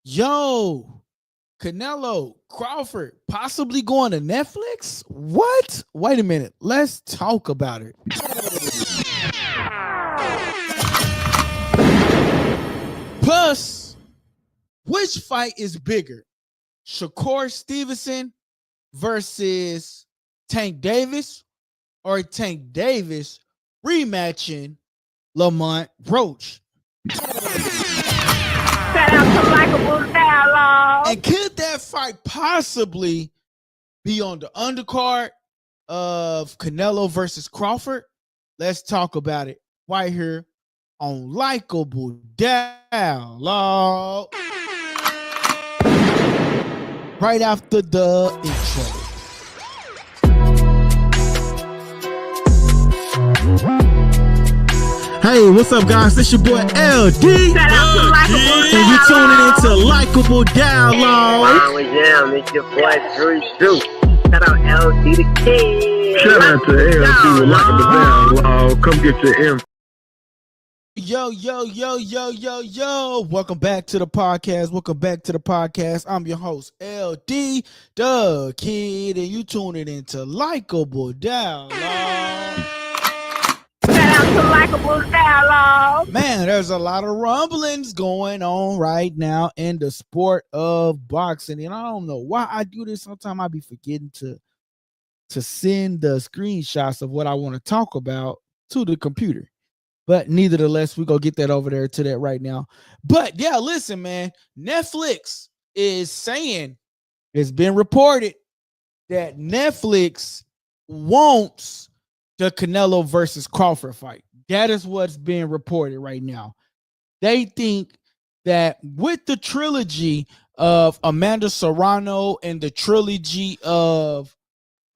Yo, Canelo, Crawford, possibly going to Netflix? What? Wait a minute. Let's talk about it. Plus, which fight is bigger? Shakur Stevenson versus Tank Davis, or Tank Davis rematching Lamont Roach? Shout out to Likeable Dialogue. And could that fight possibly be on the undercard of Canelo versus Crawford? Let's talk about it right here on Likeable Dialogue. Right after the intro. Hey, what's up, guys? It's your boy LD. Shout out to Likeable And you're tuning Dialogue. into Likeable Dialogue. Yeah, it's your boy Drew Juice. Shout out LD the King. Shout out to LD with Likeable Dialogue. Come get your info. Yo. Welcome back to the podcast. I'm your host, LD the Kid, and you tuning into Likeable Dialogue. Shout out to Likeable Dialogue. Man, there's a lot of rumblings going on right now in the sport of boxing, and I don't know why I do this. Sometimes I be forgetting to send the screenshots of what I want to talk about to the computer. But nevertheless, we go get that over there to that right now. But yeah, listen, man, Netflix is saying, it's been reported that Netflix wants the Canelo versus Crawford fight. That is what's being reported right now. They think that with the trilogy of Amanda Serrano and the trilogy of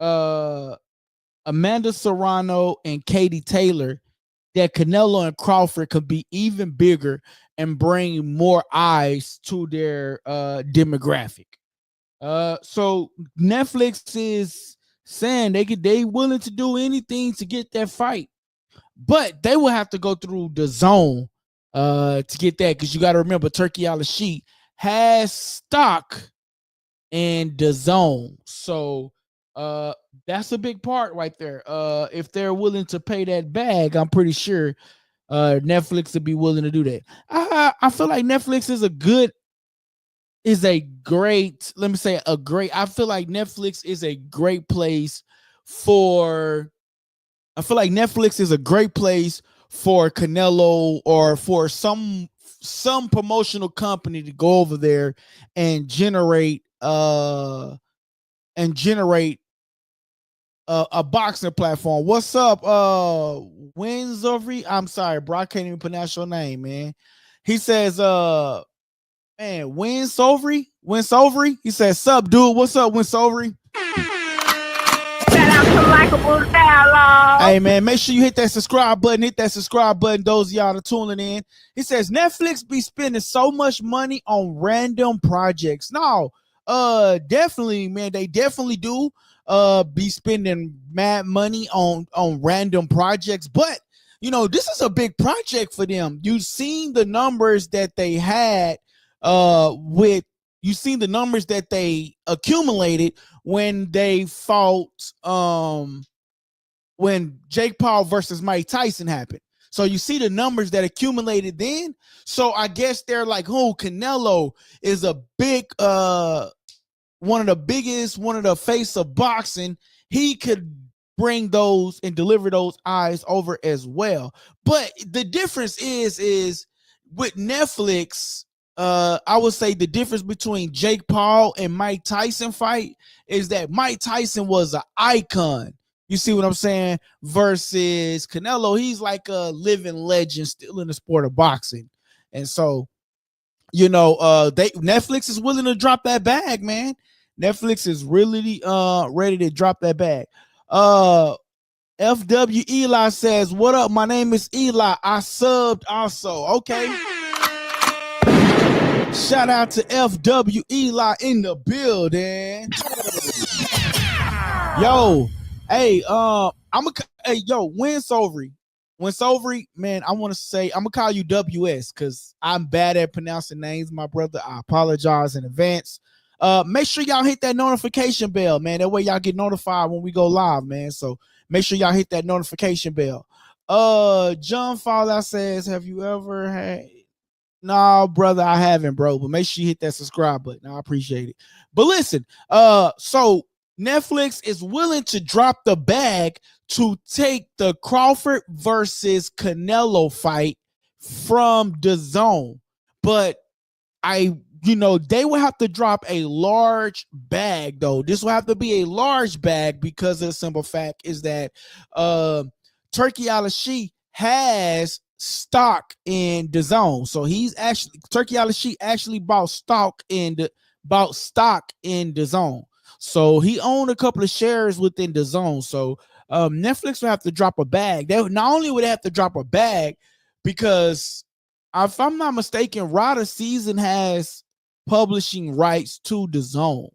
Amanda Serrano and Katie Taylor, that Canelo and Crawford could be even bigger and bring more eyes to their demographic. So Netflix is saying they willing to do anything to get that fight, but they will have to go through the zone to get that, because you got to remember Turkey Al-Sheikh has stock in the zone. So that's a big part right there. If they're willing to pay that bag, I'm pretty sure Netflix would be willing to do that. I feel like Netflix is I feel like Netflix is a great place for Canelo, or for some promotional company to go over there and generate a boxing platform. What's up, Winsovry? I'm sorry, bro, I can't even pronounce your name, man. He says, man, Winsovry. He says, sup, dude. What's up, Winsovry? Shout out to Likeable Dialogue. Hey, man, make sure you hit that subscribe button. Those of y'all that are tuning in. He says, Netflix be spending so much money on random projects. No, definitely, man, they definitely do be spending mad money on random projects. But you know, this is a big project for them. You've seen the numbers that they had you've seen the numbers that they accumulated when they fought when Jake Paul versus Mike Tyson happened. So you see the numbers that accumulated then. So I guess they're like, oh, Canelo is a big one of the face of boxing. He could bring those and deliver those eyes over as well. But the difference is with Netflix, I would say the difference between Jake Paul and Mike Tyson fight is that Mike Tyson was an icon. You see what I'm saying? Versus Canelo, he's like a living legend still in the sport of boxing. And so, you know, Netflix is willing to drop that bag, man. Netflix is really ready to drop that bag. FW Eli says, what up? My name is Eli. I subbed also. Okay. Shout out to FW Eli in the building. Yo, hey, Winsovry. Winsovery, man, I want to say I'm gonna call you WS because I'm bad at pronouncing names, my brother. I apologize in advance. Make sure y'all hit that notification bell, man. That way y'all get notified when we go live, man. So make sure y'all hit that notification bell. John Fallout says, have you ever had? No, brother, I haven't, bro. But make sure you hit that subscribe button. I appreciate it. But listen, so Netflix is willing to drop the bag to take the Crawford versus Canelo fight from the zone. But they will have to drop a large bag, though. This will have to be a large bag because of the simple fact is that Turkey Al-Shi has stock in the zone. So Turkey Al-Shi actually bought stock in the zone. So he owned a couple of shares within the zone. So Netflix will have to drop a bag. Not only would they have to drop a bag, because if I'm not mistaken, Rada Season has publishing rights to the zone.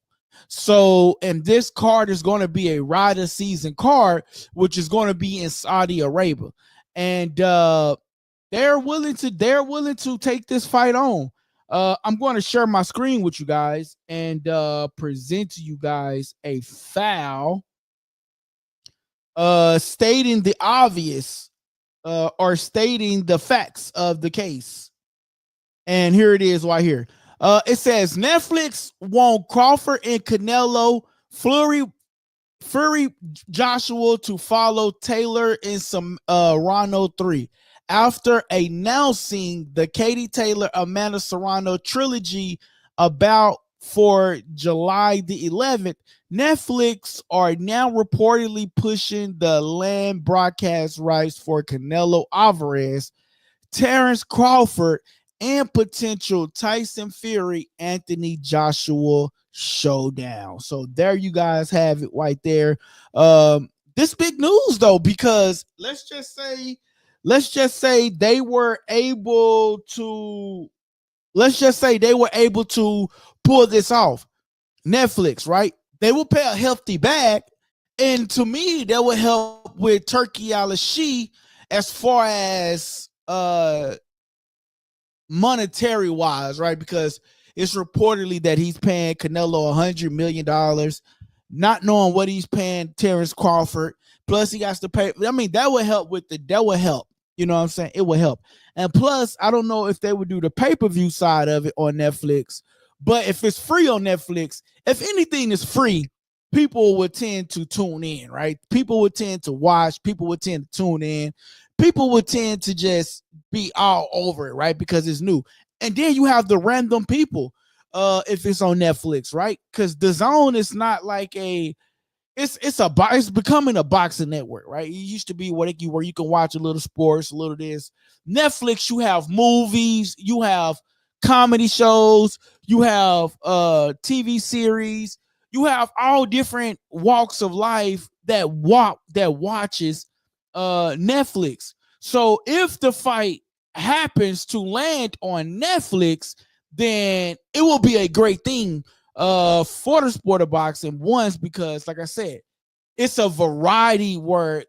So, and this card is going to be a Rada Season card, which is going to be in Saudi Arabia. And they're willing to take this fight on. I'm going to share my screen with you guys and present to you guys a file stating the obvious or stating the facts of the case. And here it is right here. It says Netflix want Crawford and Canelo, Fury Joshua to follow Taylor in some Serrano 3. After announcing the Katie Taylor Amanda Serrano trilogy about for July the 11th, Netflix are now reportedly pushing the land broadcast rights for Canelo Alvarez, Terrence Crawford, and potential Tyson Fury Anthony Joshua showdown. So there you guys have it right there. This big news though, because let's just say they were able to pull this off. Netflix, right? They will pay a hefty bag, and to me that will help with Turkey Al-Shi as far as monetary wise, right? Because it's reportedly that he's paying Canelo $100 million, not knowing what he's paying Terrence Crawford. Plus, he has to pay. I mean, that would help that would help. You know what I'm saying? It would help. And plus, I don't know if they would do the pay-per-view side of it on Netflix, but if it's free on Netflix, if anything is free, people would tend to tune in, right? People would tend to watch. People would tend to tune in. People would tend to just be all over it, right? Because it's new. And then you have the random people if it's on Netflix, right? Because the zone is not like it's becoming a boxing network, right? It used to be where you can watch a little sports, a little this. Netflix, you have movies, you have comedy shows, you have TV series, you have all different walks of life that watches Netflix. So if the fight happens to land on Netflix, then it will be a great thing for the sport of boxing. Once, because like I said, it's a variety where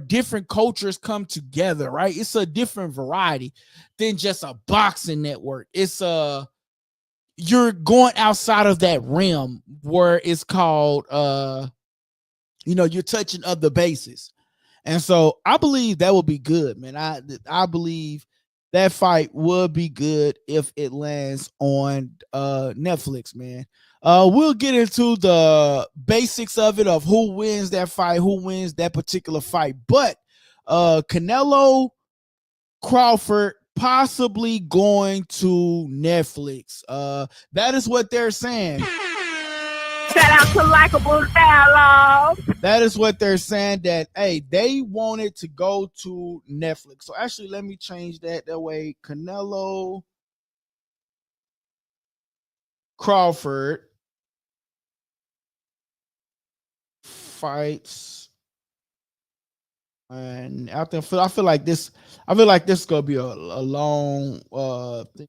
different cultures come together, right? It's a different variety than just a boxing network. It's you're going outside of that realm where it's called you're touching other bases. And so I believe that will be good, man. I believe that fight would be good if it lands on Netflix, man. We'll get into the basics of it, of who wins that fight, who wins that particular fight. But Canelo Crawford possibly going to Netflix. That is what they're saying. Shout out to Likeable Dialogue. That is what they're saying, that, hey, they wanted to go to Netflix. So actually, let me change that. That way, Canelo Crawford fights. And I feel like this is gonna be a long thing.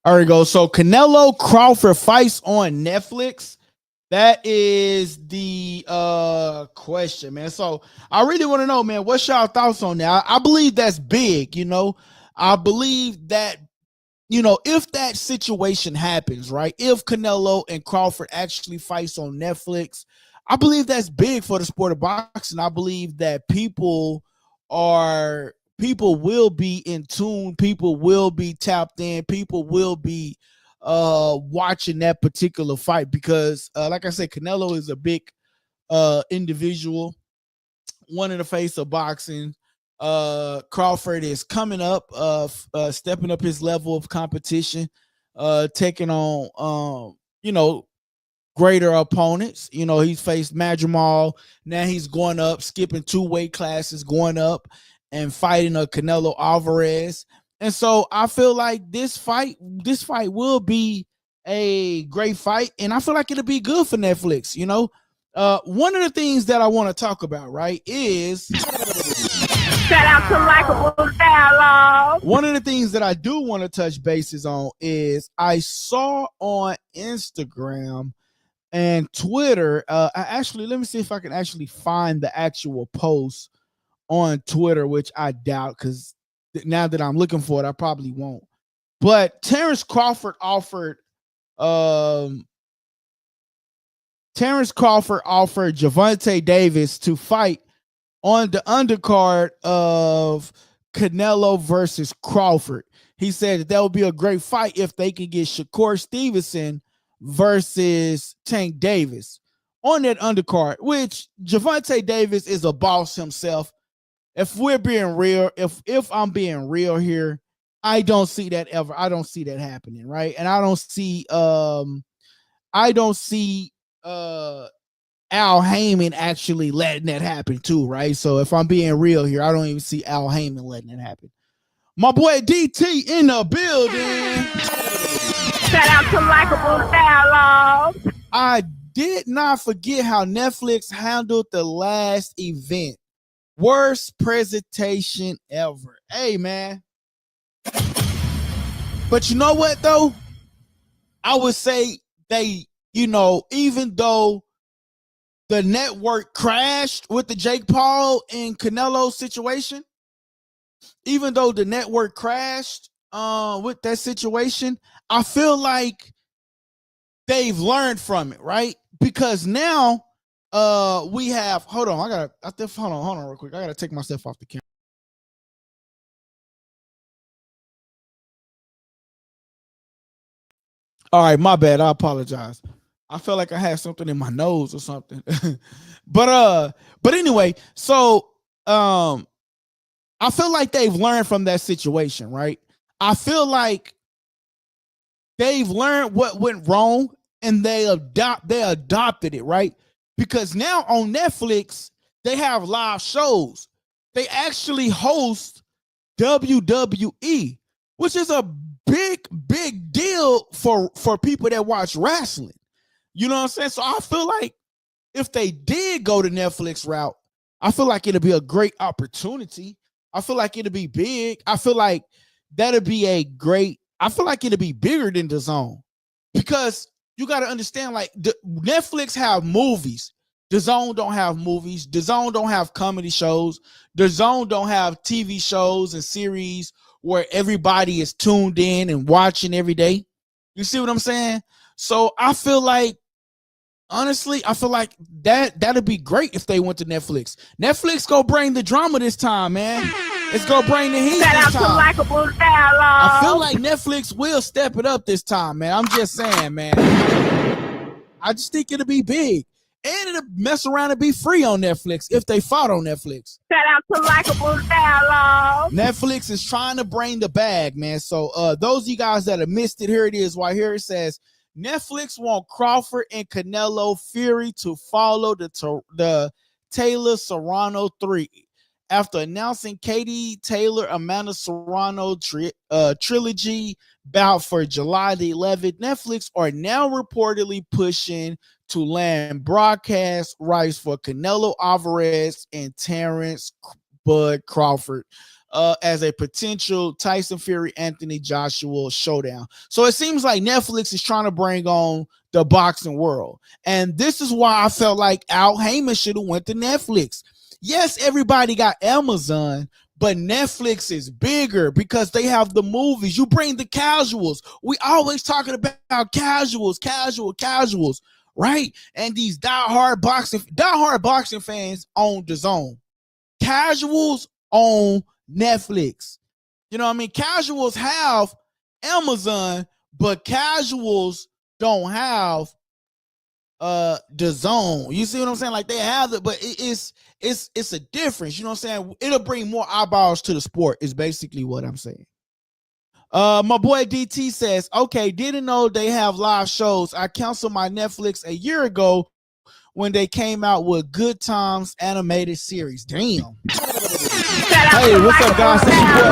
There we go. So Canelo Crawford fights on Netflix. That is the question, man. So I really want to know, man, what's y'all thoughts on that? I believe that's big, you know. I believe that, you know, if that situation happens, right? If Canelo and Crawford actually fights on Netflix, I believe that's big for the sport of boxing. I believe that people will be in tune, people will be tapped in, people will be watching that particular fight because like I said, Canelo is a big individual, one in the face of boxing. Crawford is coming up, stepping up his level of competition, taking on you know, greater opponents. You know, he's faced Madrimal. Now he's going up, skipping 2 weight classes, going up and fighting a Canelo Alvarez. And so I feel like this fight will be a great fight, and I feel like it'll be good for Netflix. You know, one of the things that I want to talk about, right, is Shout out to Likeable Dialogue. one of the things that I do want to touch bases on is I saw on Instagram and Twitter. Let me see if I can actually find the actual post on Twitter, which I doubt because now that I'm looking for it, I probably won't. But Terrence Crawford offered Gervonta Davis to fight on the undercard of Canelo versus Crawford. He said that would be a great fight if they could get Shakur Stevenson versus Tank Davis on that undercard, which Gervonta Davis is a boss himself. If we're being real, if I'm being real here, I don't see that happening, right? And I don't see Al Heyman actually letting that happen too, right? So if I'm being real here, I don't even see Al Heyman letting it happen. My boy DT in the building. Shout out to Likeable Dialogue. I did not forget how Netflix handled the last event. Worst presentation ever. Hey, man. But you know what, though? I would say they, you know, even though the network crashed with the Jake Paul and Canelo situation, even though the network crashed with that situation, I feel like they've learned from it, right? Because now we have, hold on real quick. I gotta take myself off the camera. All right, my bad. I apologize. I felt like I had something in my nose or something. but anyway, so I feel like they've learned from that situation, right? I feel like they've learned what went wrong and they adopted it, right? Because now on Netflix, they have live shows. They actually host WWE, which is a big deal for people that watch wrestling. You know what I'm saying? So I feel like if they did go the Netflix route, I feel like it'll be a great opportunity. I feel like it'll be big. I feel like that'll be I feel like it'll be bigger than DAZN, because you got to understand, like, Netflix have movies. DAZN don't have movies. DAZN don't have comedy shows. DAZN don't have TV shows and series where everybody is tuned in and watching every day. You see what I'm saying? So I feel like, honestly, I feel like that'd be great if they went to Netflix. Netflix go bring the drama this time, man. It's gonna bring the heat Shout out this to time. Likeable Dialogue. I feel like Netflix will step it up this time, man. I'm just saying, man. I just think it'll be big. And it'll mess around and be free on Netflix if they fought on Netflix. Shout out to Likeable Dialogue. Netflix is trying to bring the bag, man. So those of you guys that have missed it, here it is. Right here it says, Netflix want Crawford and Canelo Fury to follow the Taylor Serrano 3. After announcing Katie Taylor Amanda Serrano trilogy bout for July the 11th, Netflix are now reportedly pushing to land broadcast rights for Canelo Alvarez and Terrence Bud Crawford. as a potential Tyson Fury Anthony Joshua showdown. So it seems like Netflix is trying to bring on the boxing world, and this is why I felt like Al Heyman should have went to Netflix. Yes, everybody got Amazon, but Netflix is bigger because they have the movies. You bring the casuals. We always talking about casuals, right? And these diehard boxing fans own DAZN. Casuals own Netflix. You know what I mean? Casuals have Amazon, but casuals don't have DAZN. You see what I'm saying? Like they have it, but it's a difference. You know what I'm saying? It'll bring more eyeballs to the sport, is basically what I'm saying. My boy DT says, okay, didn't know they have live shows. I canceled my Netflix a year ago when they came out with Good Times animated series. Damn. Hey, what's up, guys? This your boy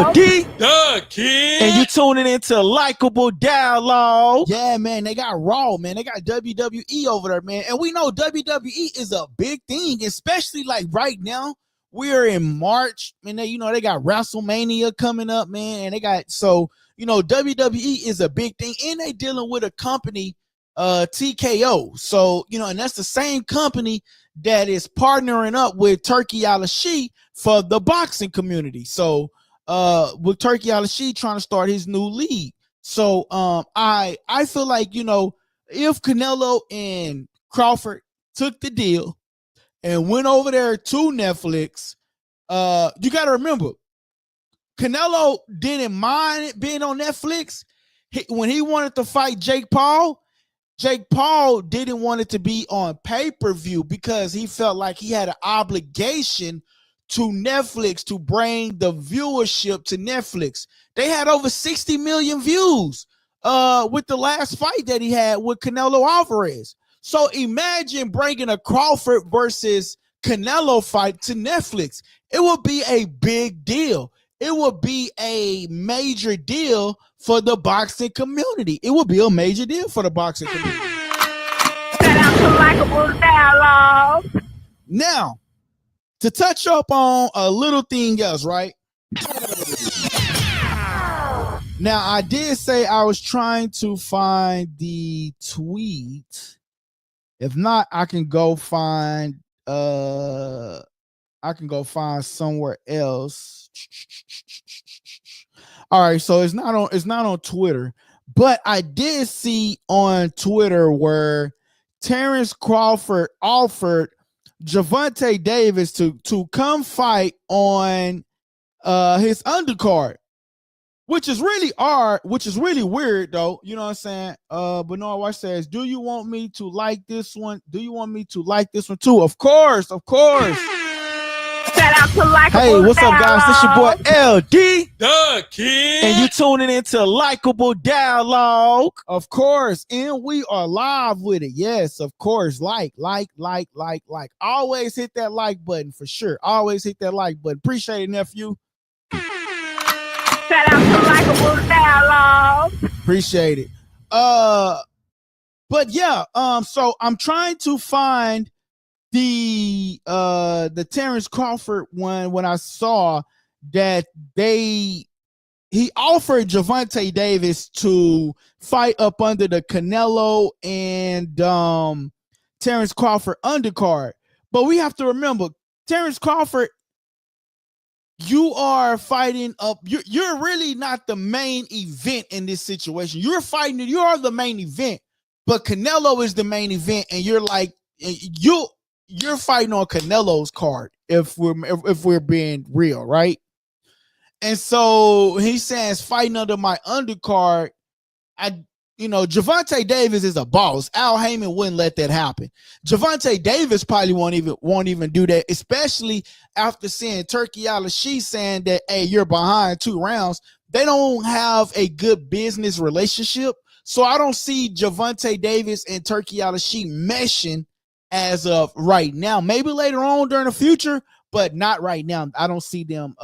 LD, the Kid, and you tuning into Likeable Dialogue. Yeah, man, they got Raw, man. They got WWE over there, man. And we know WWE is a big thing, especially like right now. We're in March, and they got WrestleMania coming up, man. And they got WWE is a big thing, and they dealing with a company, TKO. So and that's the same company that is partnering up with Turki Al-Ashi for the boxing community. So with Turki Al-Ashi trying to start his new league. So I feel like if Canelo and Crawford took the deal and went over there to Netflix, you got to remember, Canelo didn't mind it being on Netflix. When he wanted to fight Jake Paul didn't want it to be on pay-per-view because he felt like he had an obligation to Netflix to bring the viewership to Netflix. They had over 60 million views with the last fight that he had with Canelo Alvarez. So imagine bringing a Crawford versus Canelo fight to Netflix. It would be a big deal. It would be a major deal for the boxing community. It would be a major deal for the boxing community. Shout out to Likeable Dialogue. Now, to touch up on a little thing else, right? Now, I did say I was trying to find the tweet. If not, I can go find somewhere else. All right, so it's not on Twitter, but I did see on Twitter where Terrence Crawford offered Gervonta Davis to come fight on his undercard, which is really weird though. You know what I'm saying? Bernard White says, do you want me to like this one? Do you want me to like this one too? Of course. Shout out to Likeable Hey, what's up, guys? This your boy LD, the Kid, and you tuning into Likeable Dialogue, of course. And we are live with it. Yes, of course. Like. Always hit that like button for sure. Always hit that like button. Appreciate it, nephew. Shout out to Likeable Dialogue. Appreciate it. But yeah, so I'm trying to find the Terrence Crawford one when I saw that he offered Gervonta Davis to fight up under the Canelo and Terrence Crawford undercard. But we have to remember, Terrence Crawford, you are fighting up. You're really not the main event in this situation. You are the main event, but Canelo is the main event, and you're like you're fighting on Canelo's card if we're being real, right? And so he says fighting under my undercard. Gervonta Davis is a boss. Al Heyman wouldn't let that happen. Gervonta Davis probably won't even do that, especially after seeing Turki Al-Ashi saying that, hey, you're behind 2 rounds. They don't have a good business relationship. So I don't see Gervonta Davis and Turki Al-Ashi meshing as of right now. Maybe later on during the future, but not right now. I don't see them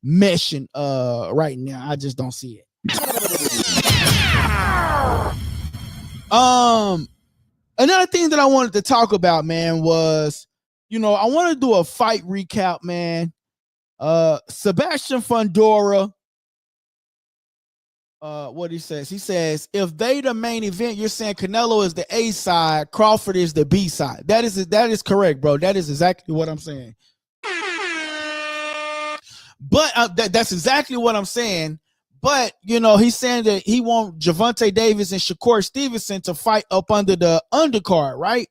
meshing right now. I just don't see it. Another thing that I wanted to talk about, man, was I want to do a fight recap, man. Sebastian Fundora. What he says? He says, if they the main event, you're saying Canelo is the A side, Crawford is the B side. That is correct, bro. That is exactly what I'm saying. But that's exactly what I'm saying. But he's saying that he want Gervonta Davis and Shakur Stevenson to fight up under the undercard, right?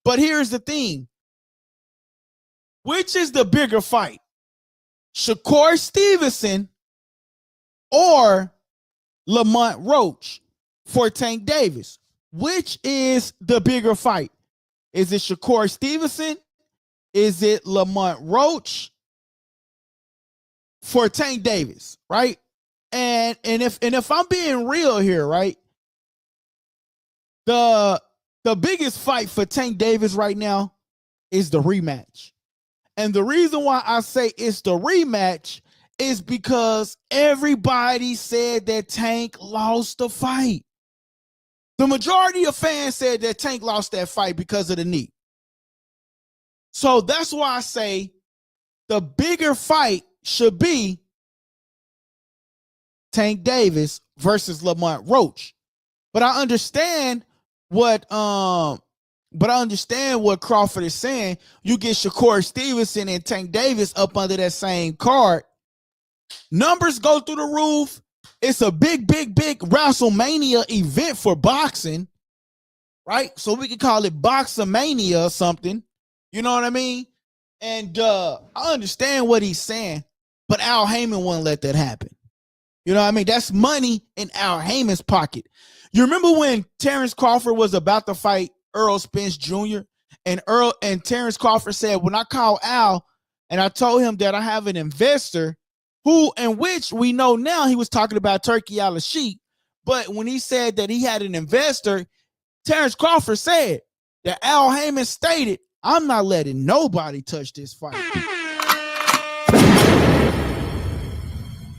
But here's the thing: which is the bigger fight, Shakur Stevenson or Lamont Roach for Tank Davis? Which is the bigger fight? Is it Shakur Stevenson? Is it Lamont Roach for Tank Davis? Right? And if I'm being real here, right? The biggest fight for Tank Davis right now is the rematch. And the reason why I say it's the rematch is because everybody said that Tank lost the fight. The majority of fans said that Tank lost that fight because of the knee. So that's why I say the bigger fight should be Tank Davis versus Lamont Roach. But I understand what Crawford is saying. You get Shakur Stevenson and Tank Davis up under that same card. Numbers go through the roof. It's a big WrestleMania event for boxing, right? So we can call it Boxamania or something. You know what I mean? And I understand what he's saying, but Al Heyman wouldn't let that happen. You know what I mean? That's money in Al Heyman's pocket. You remember when Terrence Crawford was about to fight Errol Spence Jr. and Terrence Crawford said, when I called Al and I told him that I have an investor which we know now he was talking about Turkey Al-Sheikh, but when he said that he had an investor, Terrence Crawford said that Al Heyman stated, I'm not letting nobody touch this fight.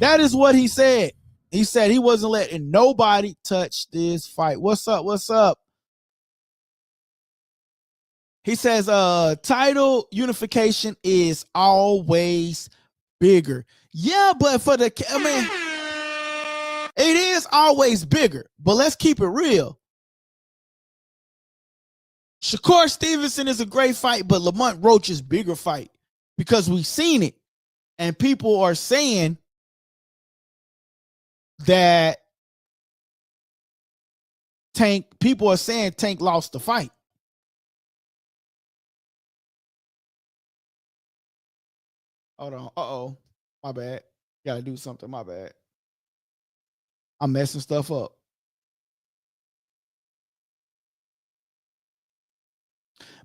That is what he said. He said he wasn't letting nobody touch this fight. What's up? What's up? He says, title unification is always bigger. Yeah, but it is always bigger. But let's keep it real. Shakur Stevenson is a great fight, but Lamont Roach is bigger fight because we've seen it. And people are saying that Tank lost the fight. Hold on. Uh-oh. My bad. Gotta do something. My bad. I'm messing stuff up.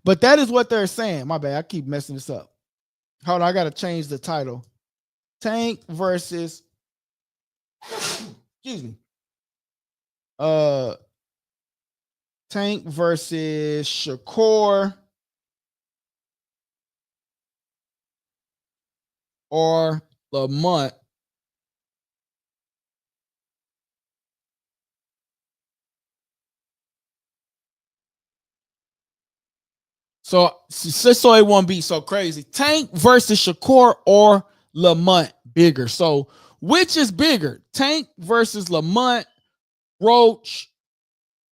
But that is what they're saying. My bad. I keep messing this up. Hold on. I gotta change the title. Tank versus excuse me. Tank versus Shakur or Lamont. So just so it won't be so crazy. Tank versus Shakur or Lamont bigger. So which is bigger? Tank versus Lamont Roach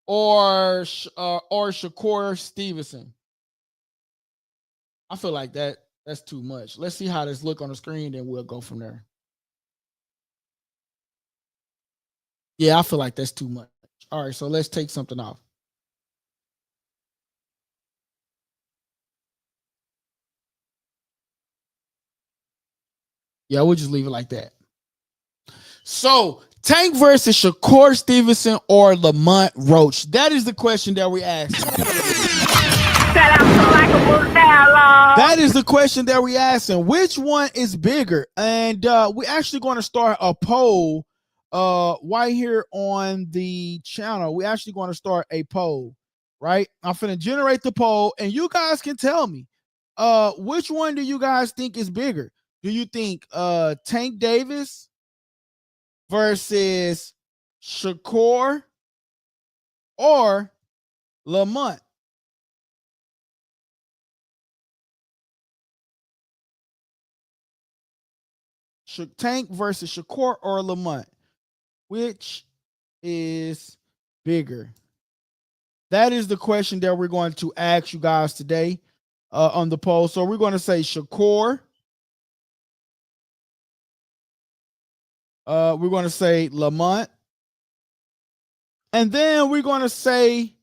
or Shakur Stevenson? I feel like that's too much. Let's see how this look on the screen, then we'll go from there. Yeah, I feel like that's too much. All right, so let's take something off. Yeah, we'll just leave it like that. So, Tank versus Shakur Stevenson or Lamont Roach? That is the question that we asked. Shout out to Likeable Dialogue. That is the question that we asking. Which one is bigger? And we're actually going to start a poll right here on the channel. We're actually going to start a poll, right? I'm finna generate the poll, and you guys can tell me which one do you guys think is bigger? Do you think Tank Davis versus Shakur or Lamont? Tank versus Shakur or Lamont? Which is bigger? That is the question that we're going to ask you guys today on the poll. So we're going to say Shakur. We're going to say Lamont. And then we're going to say,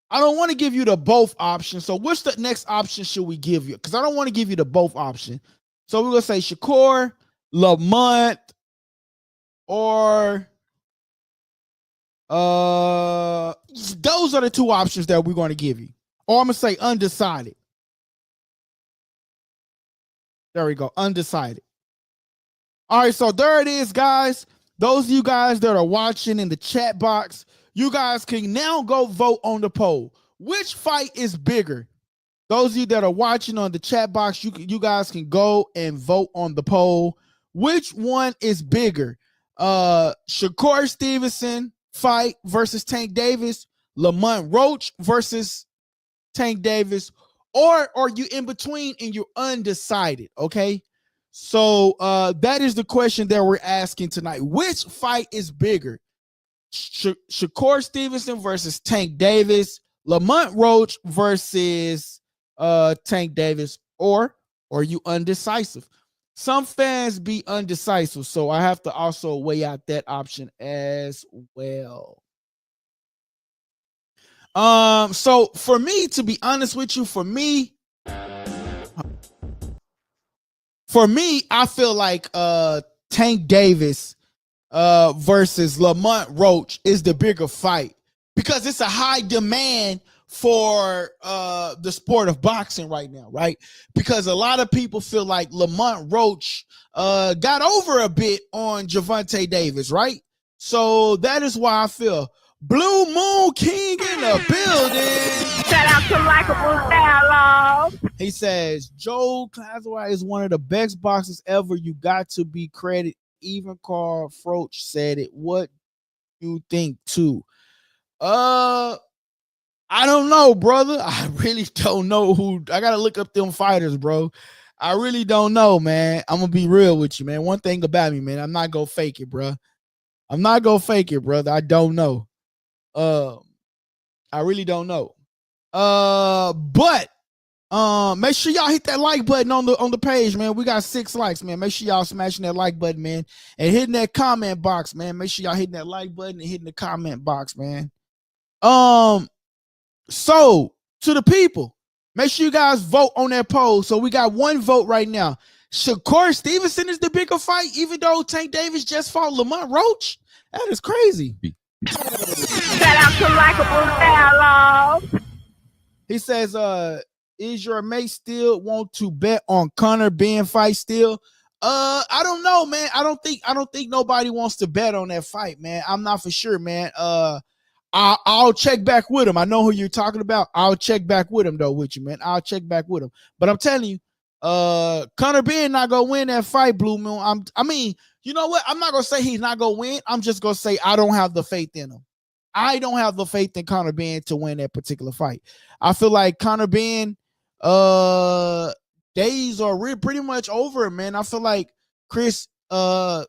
I don't want to give you the both options. So what's the next option should we give you? Because I don't want to give you the both option. So we're going to say Shakur, Lamont, or those are the two options that we're going to give you. Or I'm going to say undecided. There we go. Undecided. All right, so there it is, guys. Those of you guys that are watching in the chat box, you guys can now go vote on the poll. Which fight is bigger? Those of you that are watching on the chat box, you guys can go and vote on the poll. Which one is bigger? Shakur Stevenson fight versus Tank Davis, Lamont Roach versus Tank Davis, or are you in between and you're undecided? Okay. So that is the question that we're asking tonight. Which fight is bigger? Shakur Stevenson versus Tank Davis, Lamont Roach versus Tank Davis, or are you undecisive? Some fans be undecisive, so I have to also weigh out that option as well. So for me, to be honest with you, for me, I feel like Tank Davis versus Lamont Roach is the bigger fight because it's a high demand for the sport of boxing right now, right? Because a lot of people feel like Lamont Roach got over a bit on Gervonta Davis, right? So that is why I feel Blue Moon King in the building. Shout out to Likeable Dialogue. He says, Joe Claswell is one of the best boxers ever. You got to be credited. Even Carl Froch said it. What you think too? I don't know, brother. I really don't know who. I gotta look up them fighters, bro. I really don't know, man. I'm gonna be real with you, man. One thing about me, man, I'm not gonna fake it, bro. I'm not gonna fake it, brother. I don't know. I really don't know. But make sure y'all hit that like button on the page, man. We got 6 likes, man. Make sure y'all smashing that like button, man, and hitting that comment box, man. Make sure y'all hitting that like button and hitting the comment box, man. So to the people, make sure you guys vote on that poll. So we got 1 vote right now. Shakur Stevenson is the bigger fight, even though Tank Davis just fought Lamont Roach. That is crazy. Shout out to Likeable Dialogue. He says, is your mate still want to bet on Conor being fight still? I don't know, man. I don't think nobody wants to bet on that fight, man. I'm not for sure, man. I'll check back with him. I know who you're talking about. I'll check back with him though, with you, man. I'll check back with him. But I'm telling you, Conor being not gonna win that fight, Blue Moon. I mean, you know what? I'm not gonna say he's not gonna win. I'm just gonna say I don't have the faith in him. I don't have the faith in Conor Benn to win that particular fight. I feel like Conor Benn days are pretty much over, man. I feel like Chris Eubank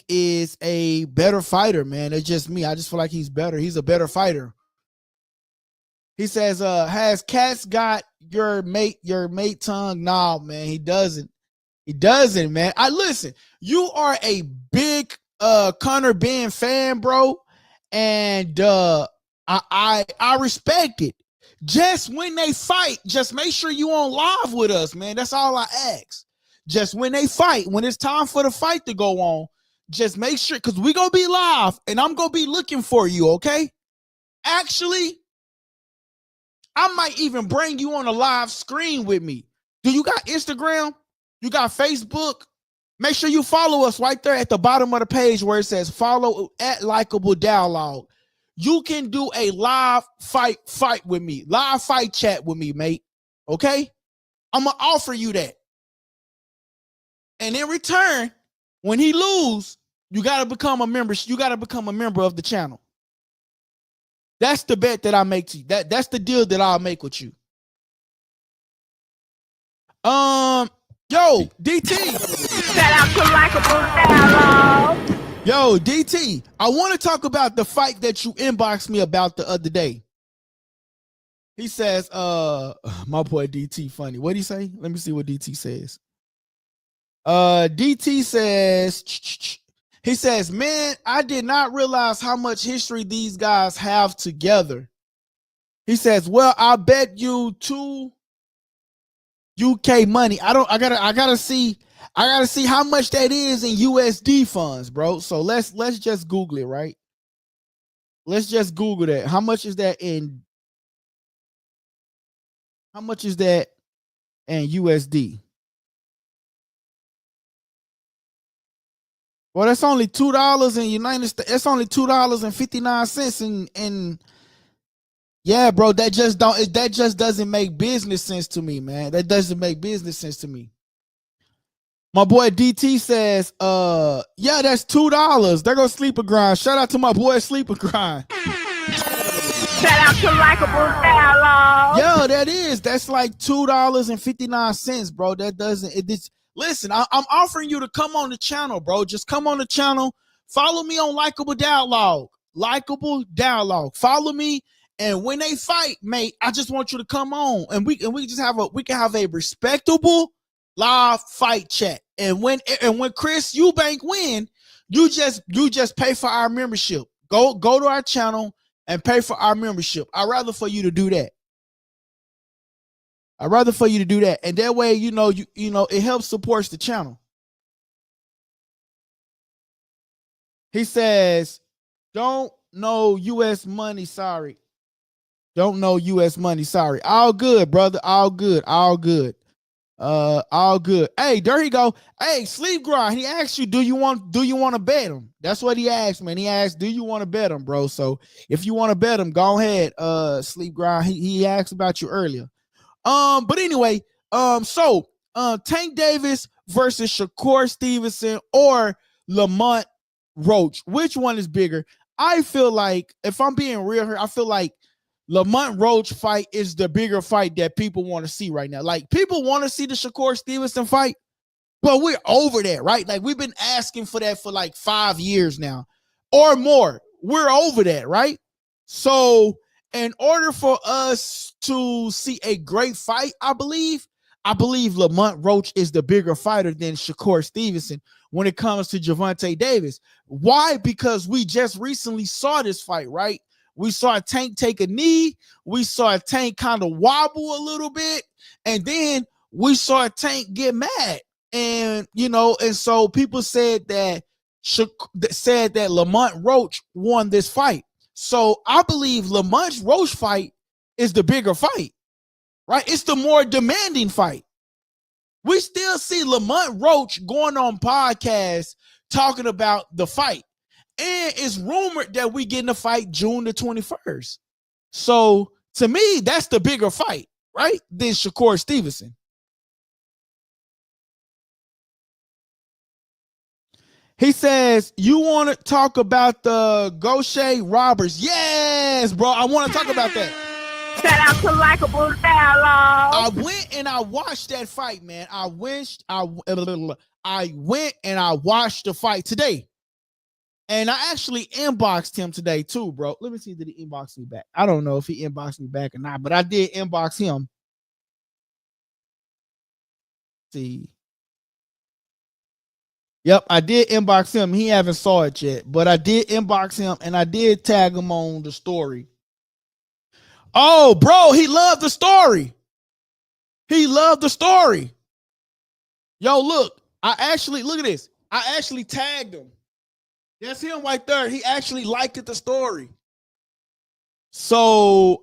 is a better fighter, man. It's just me. I just feel like he's better. He's a better fighter. He says, has Cats got your mate tongue? Nah, man, he doesn't. He doesn't, man. Listen, you are a big Conor Benn fan, bro. And I respect it. Just when they fight, just make sure you on live with us, man. That's all I ask. Just when they fight, when it's time for the fight to go on, just make sure, because we gonna be live and I'm gonna be looking for you, okay? Actually, I might even bring you on a live screen with me. Do you got Instagram? You got Facebook? Make sure you follow us right there at the bottom of the page where it says follow at Likeable Dialogue. You can do a live fight with me, live fight chat with me, mate. Okay? I'm gonna offer you that. And in return, when he lose, you gotta become a member. You gotta become a member of the channel. That's the bet that I make to you. That's the deal that I'll make with you. Yo, DT. Shout out to Likeable Dialogue. Yo, DT, I want to talk about the fight that you inboxed me about the other day. He says, my boy DT funny. What'd he say? Let me see what DT says. DT says, he says, man, I did not realize how much history these guys have together. He says, well, I bet you 2 UK money. I gotta see how much that is in USD funds, bro. So let's just Google it, right? Let's just Google that. How much is that in USD? Well, that's only $2 in United States. That's only $2.59 in yeah, bro. That just doesn't make business sense to me, man. That doesn't make business sense to me. My boy DT says, yeah, that's $2. There goes Sleeper Grind. Shout out to my boy Sleeper Grind. Shout out to Likeable Dialogue. Yo, that's like $2.59, bro. That doesn't listen, I'm offering you to come on the channel, bro. Just come on the channel. Follow me on Likeable Dialogue. Likeable Dialogue. Follow me. And when they fight, mate, I just want you to come on and we can have a respectable live fight chat. And when Chris Eubank win, you just pay for our membership. Go to our channel and pay for our membership. I'd rather for you to do that. And that way, you know, it helps support the channel. He says, don't know US money, sorry. Don't know US money, sorry. All good, brother. All good. All good. Hey, there he go. Hey, Sleep Grind. He asked you, do you want to bet him? That's what he asked, man. He asked, do you want to bet him, bro? So if you want to bet him, go ahead. Sleep Grind. He asked about you earlier. But anyway, so Tank Davis versus Shakur Stevenson or Lamont Roach. Which one is bigger? I feel like, if I'm being real here, I feel like Lamont Roach fight is the bigger fight that people want to see right now. Like, people want to see the Shakur Stevenson fight, but we're over that, right? Like, we've been asking for that for like 5 years now or more. We're over that, right? So in order for us to see a great fight, I believe Lamont Roach is the bigger fighter than Shakur Stevenson when it comes to Gervonta Davis. Why? Because we just recently saw this fight, right? We saw Tank take a knee. We saw Tank kind of wobble a little bit. And then we saw Tank get mad. And, and so people said that Lamont Roach won this fight. So I believe Lamont Roach fight is the bigger fight, right? It's the more demanding fight. We still see Lamont Roach going on podcasts talking about the fight. And it's rumored that we get in a fight June the 21st. So to me, that's the bigger fight, right? Than Shakur Stevenson. He says, you want to talk about the Gaucher Roberts? Yes, bro. I want to talk about that. Shout out to Likeable Dialogue. I went and I watched that fight, man. I went and I watched the fight today. And I actually inboxed him today too, bro. Let me see, did he inbox me back? I don't know if he inboxed me back or not, but I did inbox him. Let's see. Yep, I did inbox him. He haven't saw it yet, but I did inbox him and I did tag him on the story. Oh, bro, he loved the story. He loved the story. Yo, look at this. I actually tagged him. That's him right there. He actually liked the story. So,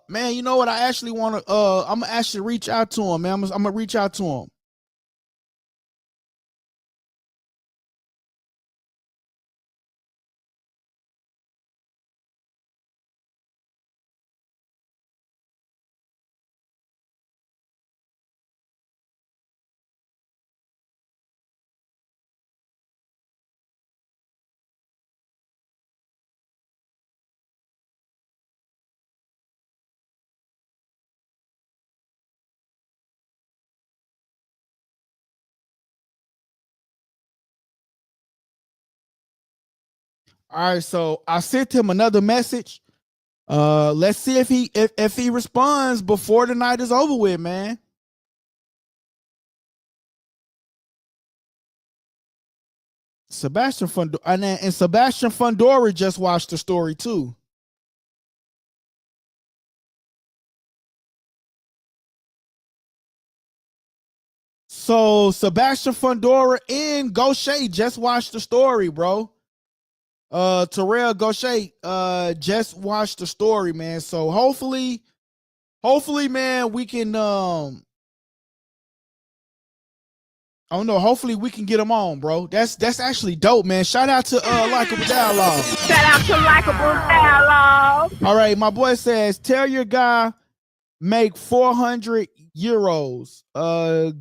man, you know what? I actually want to, I'm gonna actually reach out to him, man. I'm gonna reach out to him. All right, so I sent him another message. Let's see if he responds before the night is over with, man. Sebastian Fundora and Sebastian Fundora just watched the story too. So Sebastian Fundora and Gaucher just watched the story, bro. Terrell Gaucher just watched the story, man. So hopefully, man, we can I don't know. Hopefully we can get them on, bro. That's actually dope, man. Shout out to Likeable Dialogue. Shout out to Likeable Dialogue. All right, my boy says, tell your guy make 400 euros.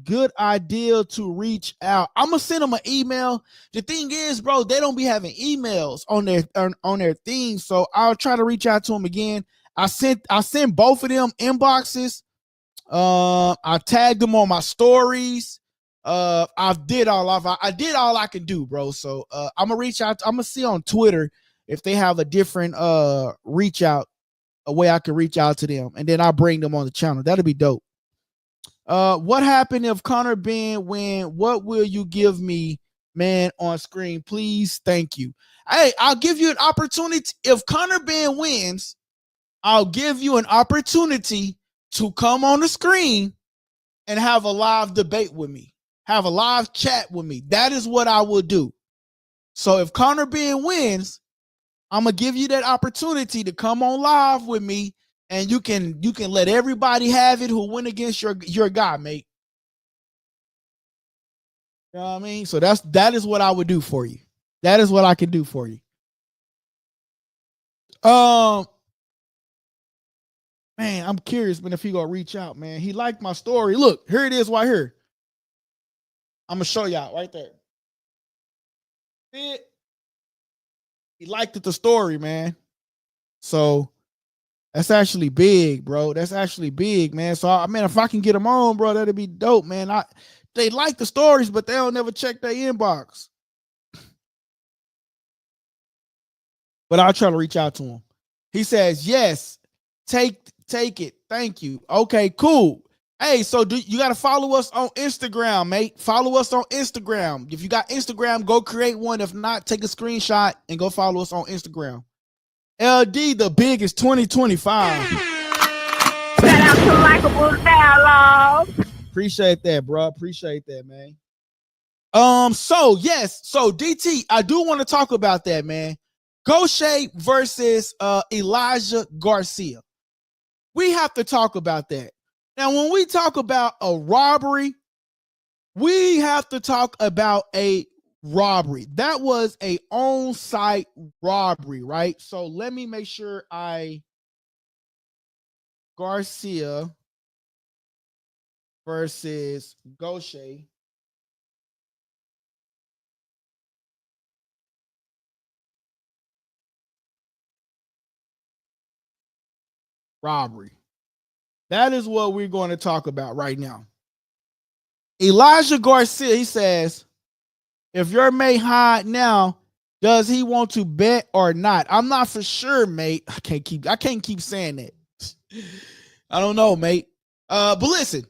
Good idea to reach out. I'm gonna send them an email. The thing is, bro, they don't be having emails on their thing, so I'll try to reach out to them again. I sent both of them inboxes. I tagged them on my stories. I did all I can do, bro. So I'm gonna reach out. I'm gonna see on Twitter if they have a different reach out, a way I can reach out to them, and then I'll bring them on the channel. That'll be dope. What happened if Conor Ben win? What will you give me, man, on screen? Please, thank you. Hey, I'll give you an opportunity. If Conor Ben wins, I'll give you an opportunity to come on the screen and have a live debate with me. Have a live chat with me. That is what I will do. So if Conor Ben wins, I'm gonna give you that opportunity to come on live with me, and you can let everybody have it who went against your guy, mate. You know what I mean? So that is what I would do for you. That is what I can do for you. Man, I'm curious, man, if he gonna reach out, man. He liked my story. Look, here it is right here. I'm gonna show y'all right there. See it? He liked it, the story, man. So that's actually big, bro. That's actually big, man. So I mean, if I can get them on, bro, that'd be dope, man. They like the stories, but they don't never check their inbox. But I'll try to reach out to him. He says, yes, take it. Thank you. Okay, cool. Hey, so you got to follow us on Instagram, mate. Follow us on Instagram. If you got Instagram, go create one. If not, take a screenshot and go follow us on Instagram. LD, the biggest 2025. Shout out to Likeable Dialogue. Appreciate that, bro. Appreciate that, man. So yes, so DT, I do want to talk about that, man. Gaucher versus Elijah Garcia. We have to talk about that. Now, when we talk about a robbery, we have to talk about a robbery. That was a on-site robbery, right? So let me make sure Garcia versus Gaucher. Robbery. That is what we're going to talk about right now. Elijah Garcia, he says, if your mate hide now, does he want to bet or not? I'm not for sure, mate. I can't keep saying that. I don't know, mate. But listen,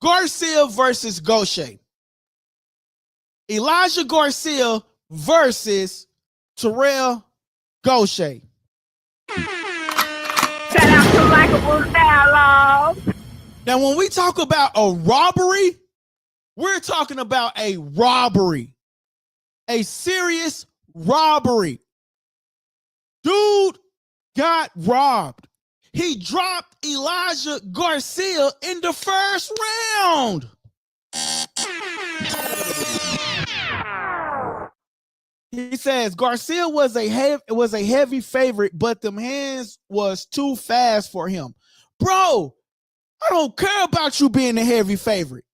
Garcia versus Gaucher. Elijah Garcia versus Terrell Gaucher. Shout out to Likeable Dialogue. Now, when we talk about a robbery, we're talking about a robbery. A serious robbery. Dude got robbed. He dropped Elijah Garcia in the first round. He says Garcia was a heavy favorite, but them hands was too fast for him. Bro, I don't care about you being a heavy favorite.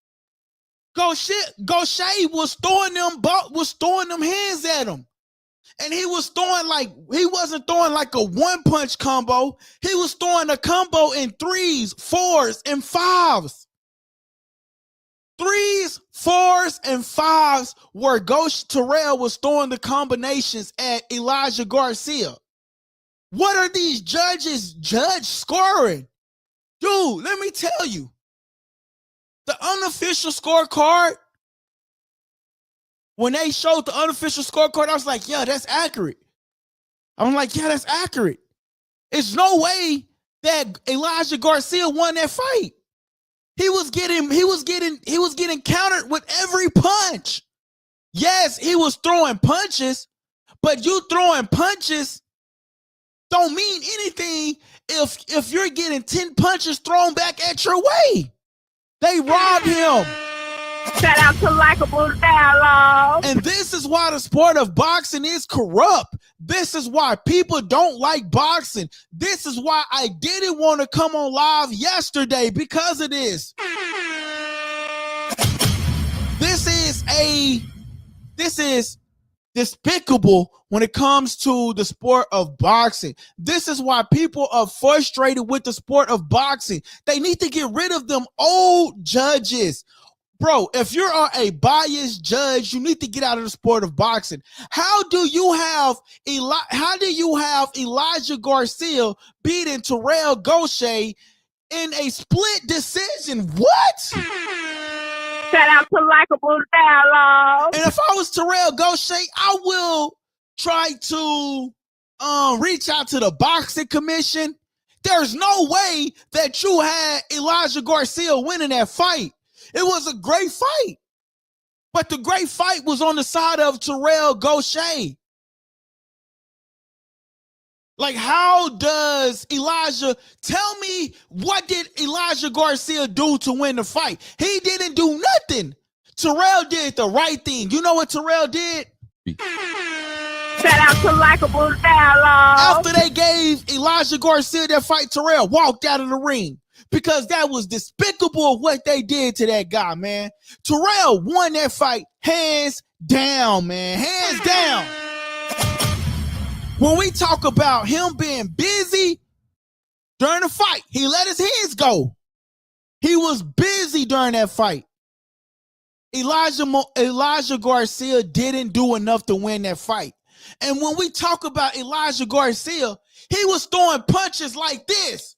Gaucher was throwing them hands at him. And he wasn't throwing like a one-punch combo. He was throwing a combo in 3s, 4s, and 5s. 3s, 4s, and 5s where Ghost Terrell was throwing the combinations at Elijah Garcia. What are these judges scoring? Dude, let me tell you. The unofficial scorecard, when they showed the unofficial scorecard, I was like, yeah, that's accurate. I'm like, yeah, that's accurate. It's no way that Elijah Garcia won that fight. He was getting countered with every punch. Yes, he was throwing punches, but you throwing punches don't mean anything if you're getting 10 punches thrown back at your way. They robbed him. Shout out to Likeable Dialogue. And this is why the sport of boxing is corrupt. This is why people don't like boxing. This is why I didn't want to come on live yesterday, because of this. This is despicable when it comes to the sport of boxing. This is why people are frustrated with the sport of boxing. They need to get rid of them old judges. Bro, if you are a biased judge, you need to get out of the sport of boxing. How do you have Elijah Garcia beating Terrell Gaucher in a split decision? What? Shout out to Likeable Dialogue. And if I was Terrell Gaucher, I will try to reach out to the boxing commission. There's no way that you had Elijah Garcia winning that fight. It was a great fight, but the great fight was on the side of Terrell Gaucher. Like, how does Elijah, tell me, what did Elijah Garcia do to win the fight? He didn't do nothing. Terrell did the right thing. You know what Terrell did? Shout out to Likeable Dialogue. After they gave Elijah Garcia that fight, Terrell walked out of the ring. Because that was despicable what they did to that guy, man. Terrell won that fight hands down, man. Hands down. When we talk about him being busy during the fight, he let his hands go. He was busy during that fight. Elijah Garcia didn't do enough to win that fight. And when we talk about Elijah Garcia, he was throwing punches like this.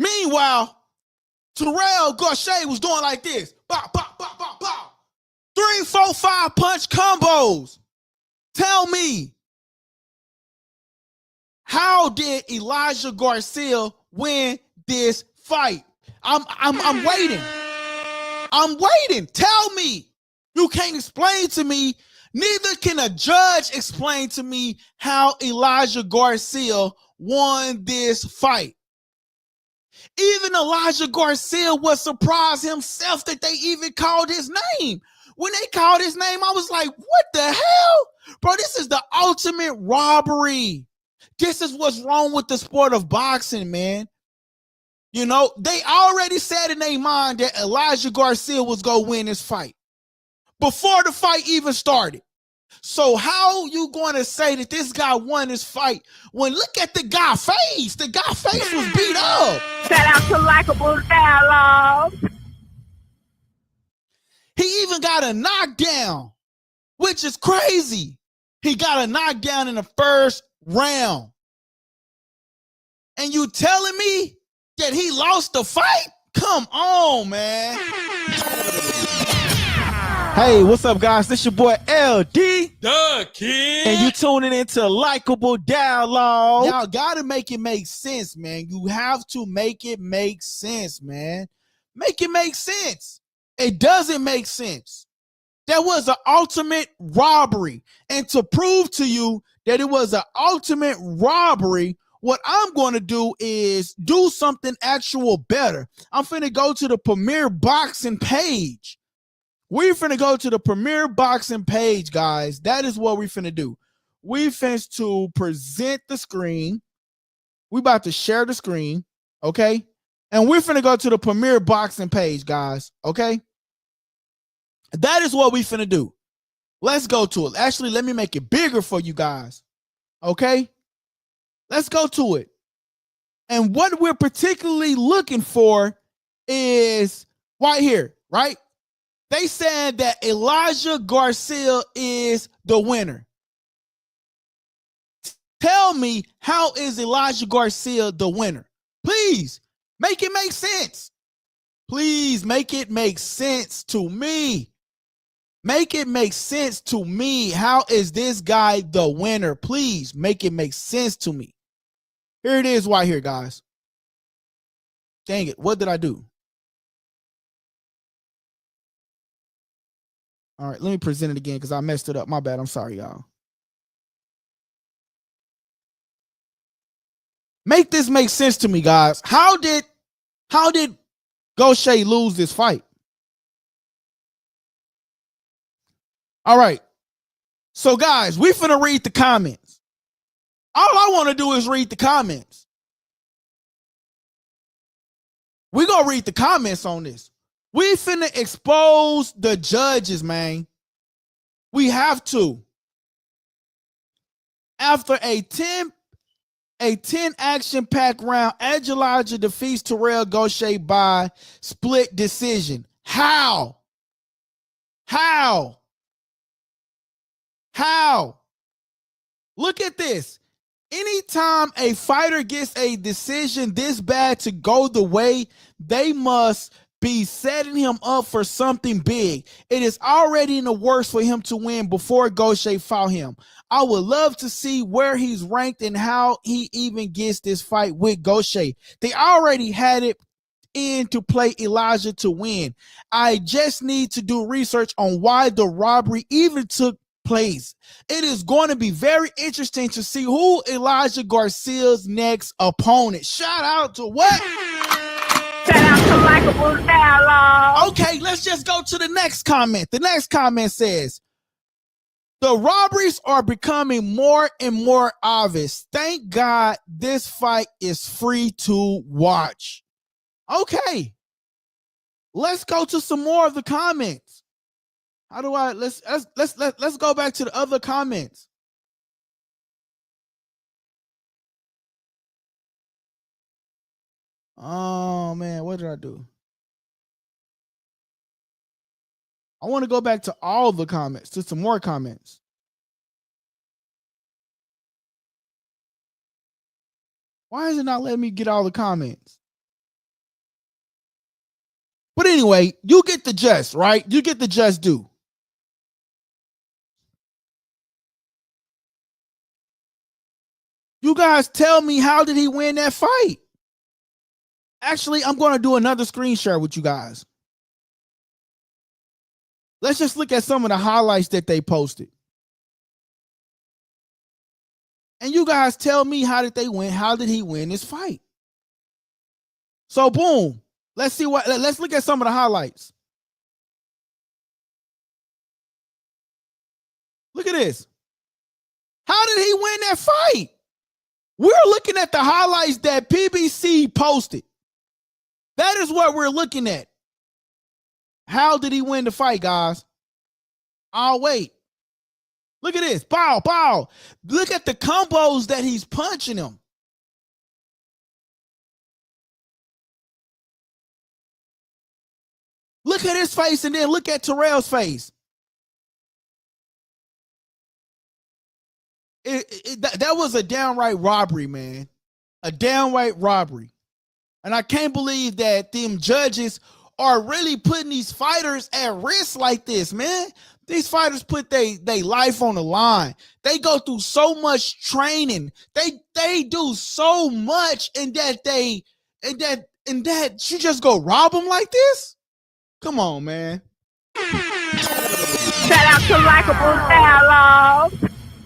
Meanwhile, Terrell Gaucher was doing like this. Bow, bow, bow, bow, bow. 3, 4, 5 punch combos. Tell me, how did Elijah Garcia win this fight? I'm waiting. I'm waiting. Tell me. You can't explain to me. Neither can a judge explain to me how Elijah Garcia won this fight. Even Elijah Garcia was surprised himself that they even called his name. When they called his name, I was like, what the hell? Bro, this is the ultimate robbery. This is what's wrong with the sport of boxing, man. You know, they already said in their mind that Elijah Garcia was going to win this fight before the fight even started. So how you going to say that this guy won this fight when look at the guy's face? The guy's face was beat up. Shout out to Likeable Dialogue. He even got a knockdown, which is crazy. He got a knockdown in the first round. And you telling me that he lost the fight? Come on, man. Hey, what's up, guys? This your boy LD, the Kid, and you tuning into Likeable Dialogue. Y'all gotta make it make sense, man. You have to make it make sense, man. Make it make sense. It doesn't make sense. That was an ultimate robbery. And to prove to you that it was an ultimate robbery, what I'm going to do is do something actual better. I'm finna go to the Premier Boxing page. We're finna go to the Premier Boxing page, guys. That is what we finna do. We finna to present the screen. We about to share the screen, okay? And we're finna go to the Premier Boxing page, guys, okay? That is what we finna do. Let's go to it. Actually, let me make it bigger for you guys, okay? Let's go to it. And what we're particularly looking for is right here, right? They said that Elijah Garcia is the winner. Tell me, how is Elijah Garcia the winner? Please make it make sense. Please make it make sense to me. Make it make sense to me. How is this guy the winner? Please make it make sense to me. Here it is right here, guys. Dang it. What did I do? All right, let me present it again because I messed it up. My bad. I'm sorry, y'all. Make this make sense to me, guys. How did Gaucher lose this fight? All right. So, guys, we finna read the comments. All I want to do is read the comments. We gonna read the comments on this. We finna expose the judges, man. We have to. After a 10 action-packed round, Elijah defeats Terrell Gaucher by split decision. How? Look at this. Anytime a fighter gets a decision this bad to go the way, they must be setting him up for something big. It is already in the works for him to win before Gaucher fought him. I would love to see where he's ranked and how he even gets this fight with Gaucher. They already had it in to play Elijah to win. I just need to do research on why the robbery even took place. It is going to be very interesting to see who Elijah Garcia's next opponent. Shout out to what? Shout out to Likeable Dialogue. Okay, let's just go to the next comment. The next comment says, the robberies are becoming more and more obvious. Thank God this fight is free to watch. Okay, let's go to some more of the comments. How do I let's go back to the other comments. Oh man, what did I do? I want to go back to all the comments, to some more comments. Why is it not letting me get all the comments? But anyway, you get the just, right? You get the just due. You guys tell me, how did he win that fight? Actually, I'm going to do another screen share with you guys. Let's just look at some of the highlights that they posted. And you guys tell me, how did they win? How did he win this fight? So boom. Let's look at some of the highlights. Look at this. How did he win that fight? We're looking at the highlights that PBC posted. That is what we're looking at. How did he win the fight, guys? I'll wait. Look at this. Bow, bow. Look at the combos that he's punching him. Look at his face and then look at Terrell's face. That was a downright robbery, man. A downright robbery. And I can't believe that them judges are really putting these fighters at risk like this, man. These fighters put their life on the line. They go through so much training. They do so much, and that you just go rob them like this? Come on, man. Shout out to Likeable Dialogue.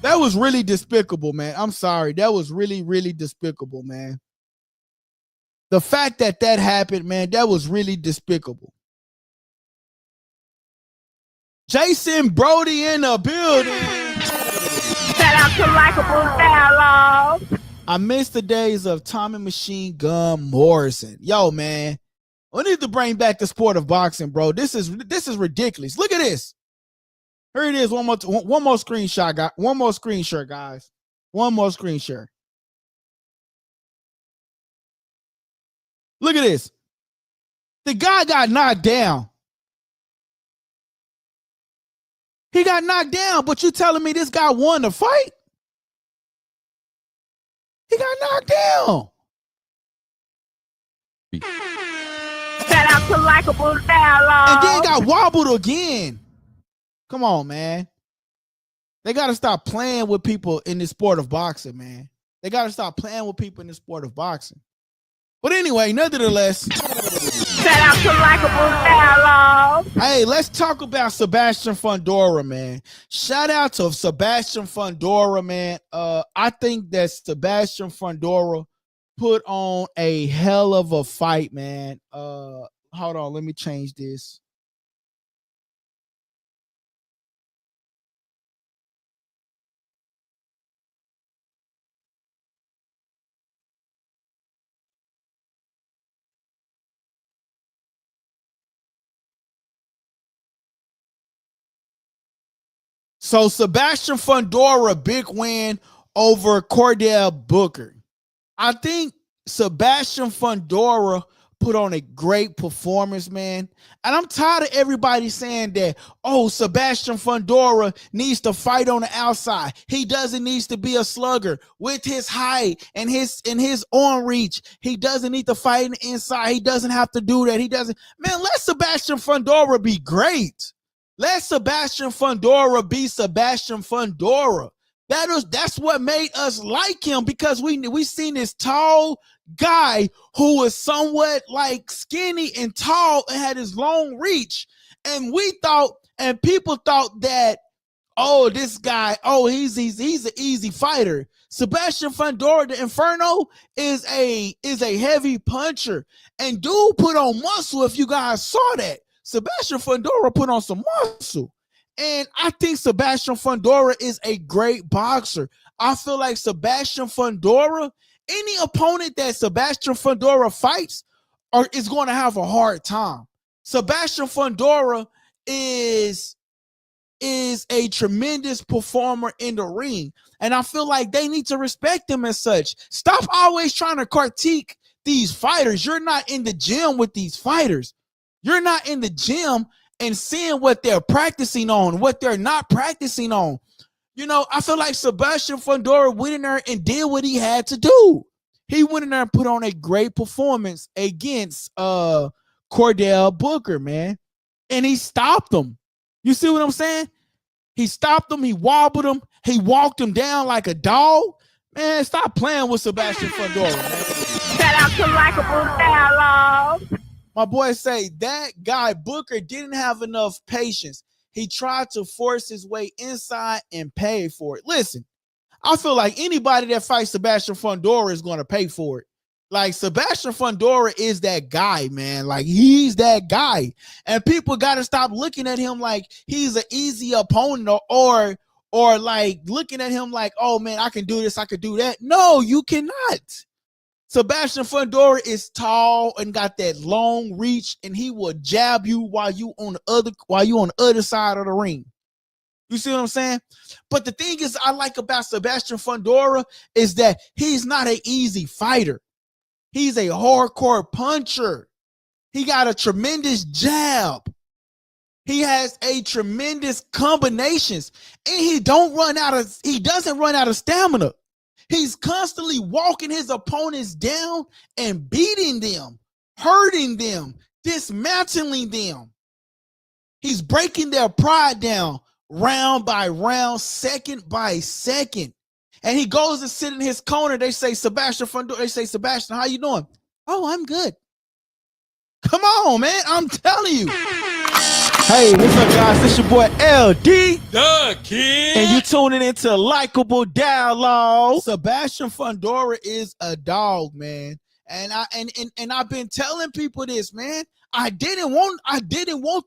That was really despicable, man. I'm sorry. That was really, really despicable, man. The fact that happened, man, that was really despicable. Jason Brody in the building. Shout out to Likeable Dialogue. I miss the days of Tommy Machine Gun Morrison. Yo, man, we need to bring back the sport of boxing, bro. This is ridiculous. Look at this. Here it is. One more screenshot, guys. One more screenshot, guys. One more screenshot. Look at this. The guy got knocked down. He got knocked down, but you telling me this guy won the fight? He got knocked down. Shout out to Likeable Dialogue. And then got wobbled again. Come on, man. They got to stop playing with people in the sport of boxing, man. They got to stop playing with people in the sport of boxing. But anyway, nonetheless. Shout out to Likeable Dialogue. Hey, let's talk about Sebastian Fundora, man. Shout out to Sebastian Fundora, man. I think that Sebastian Fundora put on a hell of a fight, man. Hold on, let me change this. So Sebastian Fundora, big win over Cordell Booker. I think Sebastian Fundora put on a great performance, man. And I'm tired of everybody saying that, oh, Sebastian Fundora needs to fight on the outside. He doesn't need to be a slugger with his height and his arm reach. He doesn't need to fight in the inside. He doesn't have to do that. He doesn't. Man, let Sebastian Fundora be great. Let Sebastian Fundora be Sebastian Fundora. That's what made us like him, because we seen this tall guy who was somewhat like skinny and tall and had his long reach, and we thought, and people thought that, oh, this guy, oh, he's an easy fighter. Sebastian Fundora, the Inferno, is a heavy puncher, and dude put on muscle. If you guys saw that, Sebastian Fundora put on some muscle. And I think Sebastian Fundora is a great boxer. I feel like Sebastian Fundora, any opponent that Sebastian Fundora fights is going to have a hard time. Sebastian Fundora is a tremendous performer in the ring. And I feel like they need to respect him as such. Stop always trying to critique these fighters. You're not in the gym with these fighters. You're not in the gym and seeing what they're practicing on, what they're not practicing on. You know, I feel like Sebastian Fundora went in there and did what he had to do. He went in there and put on a great performance against Cordell Booker, man. And he stopped him. You see what I'm saying? He stopped him. He wobbled him. He walked him down like a dog. Man, stop playing with Sebastian Fundora, man. Shout out to Likeable Dialogue. My boy say that guy Booker didn't have enough patience. He tried to force his way inside and pay for it. Listen, I feel like anybody that fights Sebastian Fundora is going to pay for it. Like, Sebastian Fundora is that guy, man. Like, he's that guy. And people got to stop looking at him like he's an easy opponent, or like looking at him like, oh, man, I can do this, I can do that. No, you cannot. Sebastian Fundora is tall and got that long reach, and he will jab you while you on the other side of the ring. You see what I'm saying? But the thing is, I like about Sebastian Fundora is that he's not an easy fighter. He's a hardcore puncher. He got a tremendous jab. He has a tremendous combinations, and he doesn't run out of stamina. He's constantly walking his opponents down and beating them, hurting them, dismantling them. He's breaking their pride down round by round, second by second. And he goes and sit in his corner. They say, Sebastian Fundora, they say, Sebastian, how you doing? Oh, I'm good. Come on, man. I'm telling you. Hey, what's up, guys? This your boy LD. The Kid. And you tuning into Likeable Dialogue. Sebastian Fundora is a dog, man. And I've been telling people this, man. I didn't want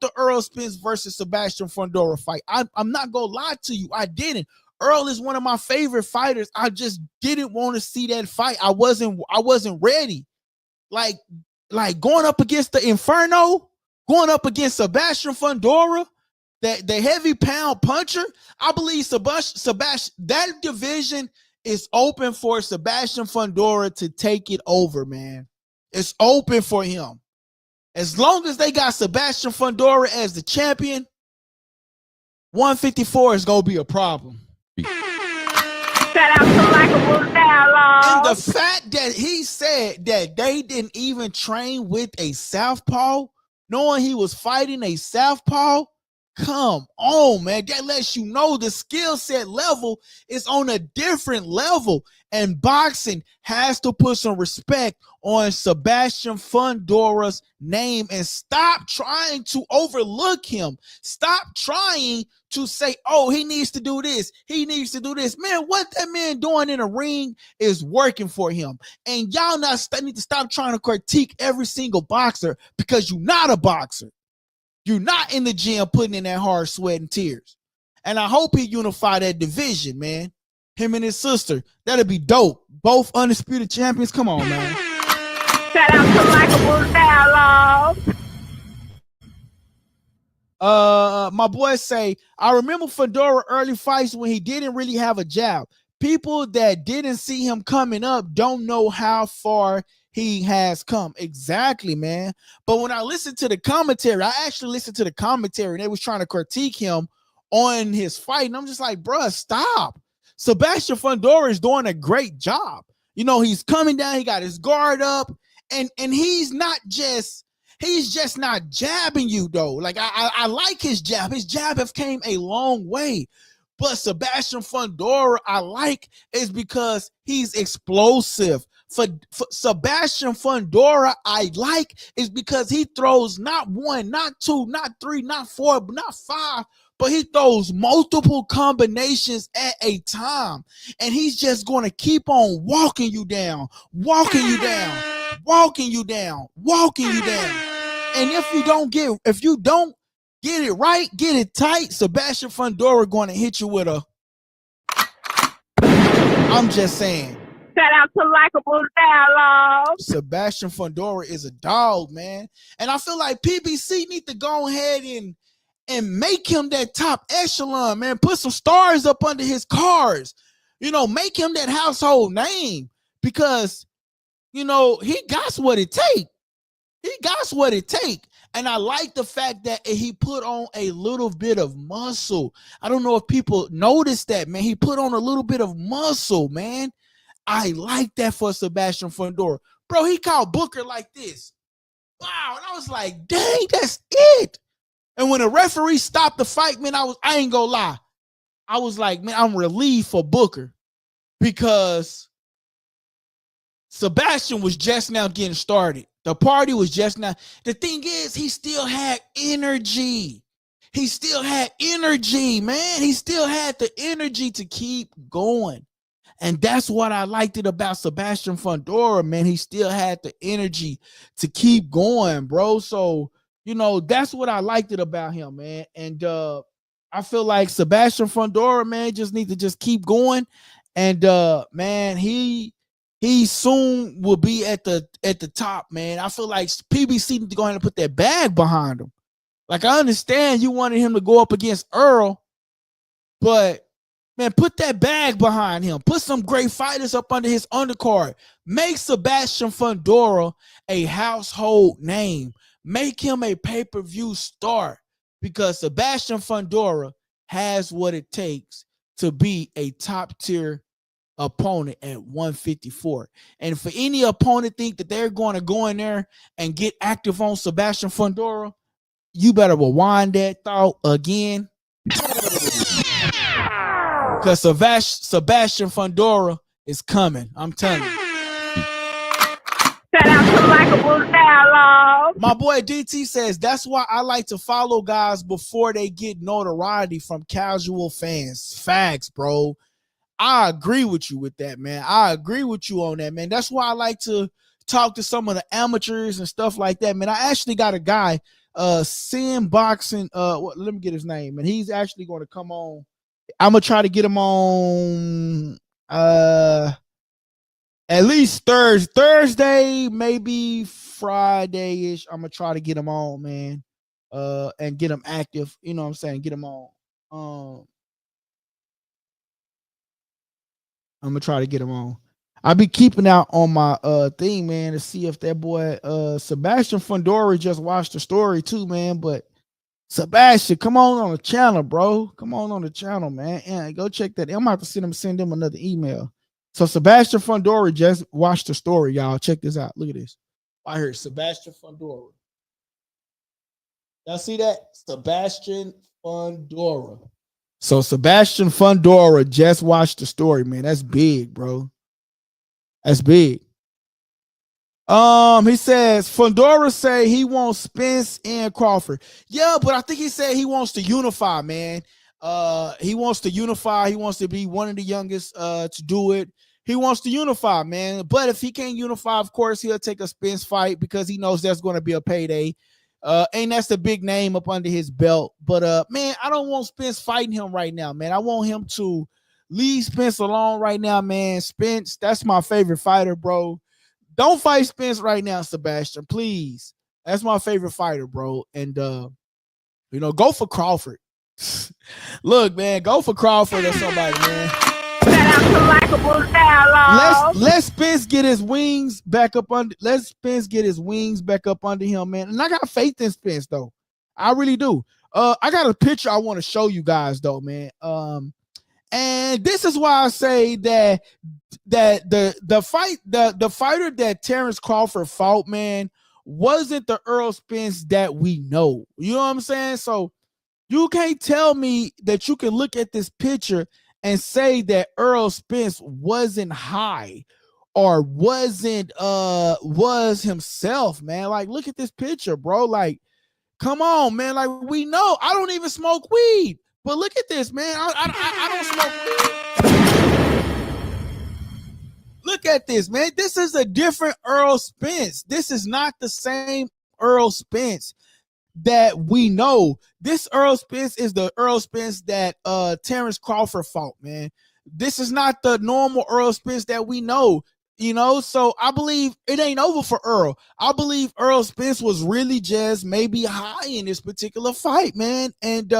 the Earl Spence versus Sebastian Fundora fight. I'm not gonna lie to you. I didn't. Earl is one of my favorite fighters. I just didn't want to see that fight. I wasn't ready. Like going up against the Inferno, going up against Sebastian Fundora, the heavy pound puncher. I believe Sebastian, that division is open for Sebastian Fundora to take it over, man. It's open for him. As long as they got Sebastian Fundora as the champion, 154 is gonna be a problem. Shout out to Likeable Dialogue. And the fact that he said that they didn't even train with a southpaw, knowing he was fighting a southpaw, come on, man. That lets you know the skill set level is on a different level. And boxing has to put some respect on Sebastian Fundora's name and stop trying to overlook him. Stop trying to say, oh, he needs to do this. He needs to do this. Man, what that man doing in a ring is working for him. And y'all need to stop trying to critique every single boxer because you're not a boxer. You're not in the gym putting in that hard sweat and tears. And I hope he unify that division, man. Him and his sister. That'll be dope. Both undisputed champions. Come on, man. Shout out to Likeable Dialogue. My boys say, I remember Fundora early fights when he didn't really have a jab. People that didn't see him coming up don't know how far he has come. Exactly, man. But when I listened to the commentary, I actually listened to the commentary and they was trying to critique him on his fight. And I'm just like, bruh, stop. Sebastian Fundora is doing a great job. You know, he's coming down, he got his guard up, and he's just not jabbing you though. Like I like his jab. His jab have came a long way. But Sebastian Fundora I like is because he's explosive. For Sebastian Fundora I like is because he throws not one, not two, not three, not four, but not five, but he throws multiple combinations at a time. And he's just going to keep on walking you down, walking you down, walking you down, walking you down. And if you don't get it right, get it tight, Sebastian Fundora going to hit you with a, I'm just saying. Shout out to Likeable Dialogue. Sebastian Fundora is a dog, man. And I feel like PBC need to go ahead and make him that top echelon, man. Put some stars up under his cars. You know, make him that household name because, you know, he got what it take. He got what it take. And I like the fact that he put on a little bit of muscle. I don't know if people noticed that, man. He put on a little bit of muscle, man. I like that for Sebastian Fundora. Bro, he called Booker like this. Wow. And I was like, dang, that's it. And when the referee stopped the fight, man, I ain't gonna lie. I was like, man, I'm relieved for Booker because Sebastian was just now getting started. The party was just now. The thing is, he still had energy. He still had energy, man. He still had the energy to keep going. And that's what I liked it about Sebastian Fundora, man. He still had the energy to keep going, bro. So, you know, that's what I liked it about him, man. And I feel like Sebastian Fundora, man, just need to just keep going. And man, he soon will be at the top, man. I feel like PBC need to go ahead and put that bag behind him. Like, I understand you wanted him to go up against Earl, but man, put that bag behind him. Put some great fighters up under his undercard. Make Sebastian Fundora a household name. Make him a pay-per-view star because Sebastian Fundora has what it takes to be a top-tier opponent at 154. And for any opponent think that they're going to go in there and get active on Sebastian Fundora, you better rewind that thought again. Because Sebastian Fundora is coming. I'm telling you. Shout out to Likeable Dialogue. My boy DT says, that's why I like to follow guys before they get notoriety from casual fans. Facts, bro. I agree with you with that, man. I agree with you on that, man. That's why I like to talk to some of the amateurs and stuff like that, man. I actually got a guy, Sin Boxing, let me get his name, and he's actually going to come on. I'm gonna try to get him on at least Thursday, maybe Friday-ish. I'm gonna try to get him on, man, and get him active. You know what I'm saying? Get him on. I'm gonna try to get him on. I be keeping out on my thing, man, to see if that boy Sebastian Fundora just watched the story too, man. But Sebastian, come on the channel, bro. Come on the channel, man. And go check that. I'm about to send him another email. So Sebastian Fundora just watched the story, y'all. Check this out. Look at this. I heard Sebastian Fundora. Y'all see that? Sebastian Fundora. So Sebastian Fundora just watched the story, man. That's big, bro. That's big. He says Fundora say he wants Spence and Crawford. Yeah, but I think he said he wants to unify, man. He wants to unify. He wants to be one of the youngest to do it. He wants to unify, man. But if he can't unify, of course, he'll take a Spence fight because he knows there's going to be a payday. And that's the big name up under his belt. But man, I don't want Spence fighting him right now, man. I want him to leave Spence alone right now, man. Spence, that's my favorite fighter, bro. Don't fight Spence right now, Sebastian, please. That's my favorite fighter, bro. And go for Crawford. Look, man, go for Crawford or somebody, man. Shout out to Likeable Dialogue. Let Spence get his wings back up under. Let Spence get his wings back up under him, man. And I got faith in Spence, though. I really do. I got a picture I want to show you guys, though, man. And this is why I say that the fighter that Terrence Crawford fought, man, wasn't the Errol Spence that we know. You know what I'm saying? So you can't tell me that you can look at this picture and say that Errol Spence wasn't high or wasn't was himself, man. Like, look at this picture, bro. Like, come on, man. Like, we know I don't even smoke weed. But look at this, man. I don't smoke weed. Look at this, man. This is a different Errol Spence. This is not the same Errol Spence that we know. This Errol Spence is the Errol Spence that Terrence Crawford fought, man. This is not the normal Errol Spence that we know. So I believe it ain't over for Earl. I believe Errol Spence was really just maybe high in this particular fight, man. And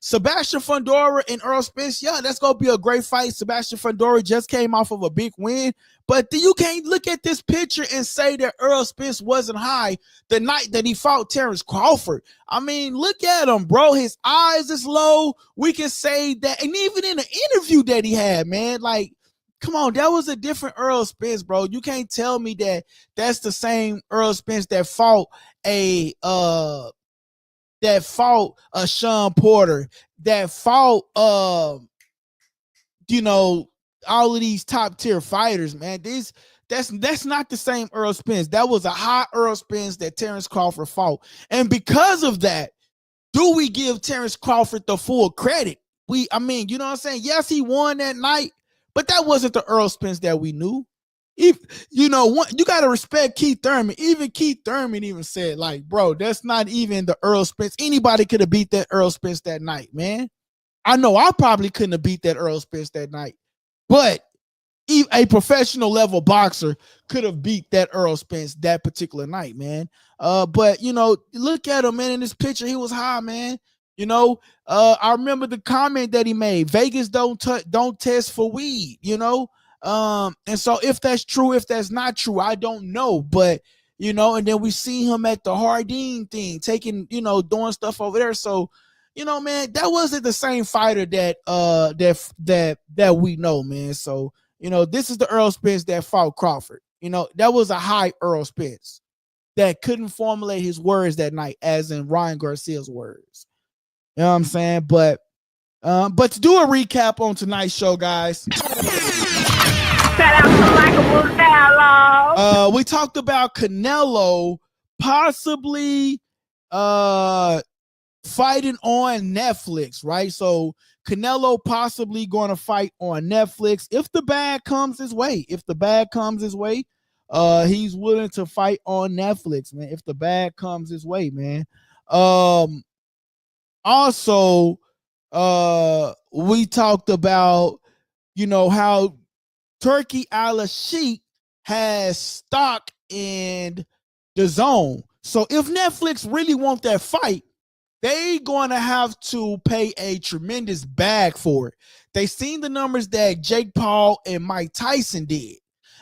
Sebastian Fundora and Errol Spence, yeah, that's gonna be a great fight. Sebastian Fundora just came off of a big win, but you can't look at this picture and say that Errol Spence wasn't high the night that he fought Terrence Crawford. I mean, look at him, bro. His eyes is low. We can say that, and even in the interview that he had, man, like, come on, that was a different Errol Spence, bro. You can't tell me that that's the same Errol Spence that fought a Sean Porter, that fought all of these top tier fighters, man. That's not the same Errol Spence. That was a high Errol Spence that Terrence Crawford fought. And because of that, do we give Terrence Crawford the full credit? You know what I'm saying? Yes, he won that night. But that wasn't the Errol Spence that we knew. You got to respect Keith Thurman. Even Keith Thurman even said, like, bro, that's not even the Errol Spence. Anybody could have beat that Errol Spence that night, man. I know I probably couldn't have beat that Errol Spence that night. But a professional level boxer could have beat that Errol Spence that particular night, man. But, look at him, man. In this picture, he was high, man. I remember the comment that he made. Vegas don't test for weed, and so if that's true, if that's not true, I don't know. But and then we see him at the Hardin thing, taking, doing stuff over there. So, man, that wasn't the same fighter that we know, man. So, this is the Errol Spence that fought Crawford. That was a high Errol Spence that couldn't formulate his words that night, as in Ryan Garcia's words. You know what I'm saying? But to do a recap on tonight's show, guys. Shout out to Likeable Dialogue. We talked about Canelo possibly fighting on Netflix, right? So Canelo possibly going to fight on Netflix if the bag comes his way. He's willing to fight on Netflix, man. If the bag comes his way, man. Also, we talked about, how Turkey Al-Sheikh has stock in the Zone. So if Netflix really want that fight, they going to have to pay a tremendous bag for it. They seen the numbers that Jake Paul and Mike Tyson did.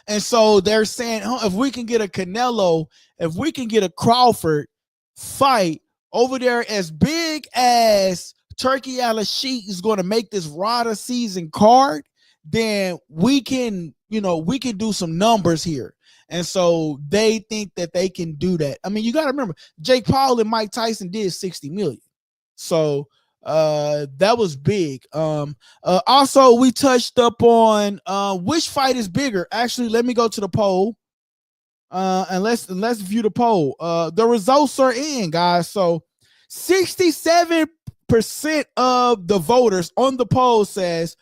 And so they're saying, if we can get a Canelo, if we can get a Crawford fight over there as big as Turkey Al-Sheikh is going to make this RADA season card, then we can do some numbers here. And so they think that they can do that. I mean, you got to remember, Jake Paul and Mike Tyson did 60 million. So that was big. Also, we touched up on which fight is bigger. Actually, let me go to the poll. And let's view the poll. The results are in, guys. So 67% of the voters on the poll says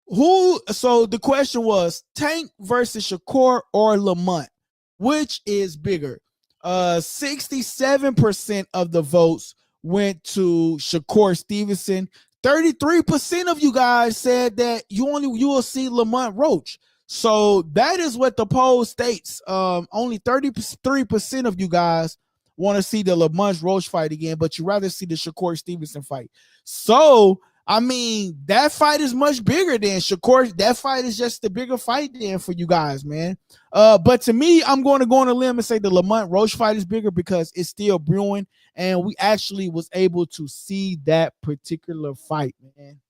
so the question was Tank versus Shakur or Lamont, which is bigger? 67% of the votes went to Shakur Stevenson. 33% of you guys said that you will see Lamont Roach. So that is what the poll states. Only 33% of you guys want to see the Lamont Roach fight again, but you rather see the Shakur Stevenson fight. So I mean, that fight is much bigger than Shakur. That fight is just the bigger fight then for you guys, man. But to me, I'm going to go on a limb and say the Lamont Roach fight is bigger because it's still brewing, and we actually was able to see that particular fight, man.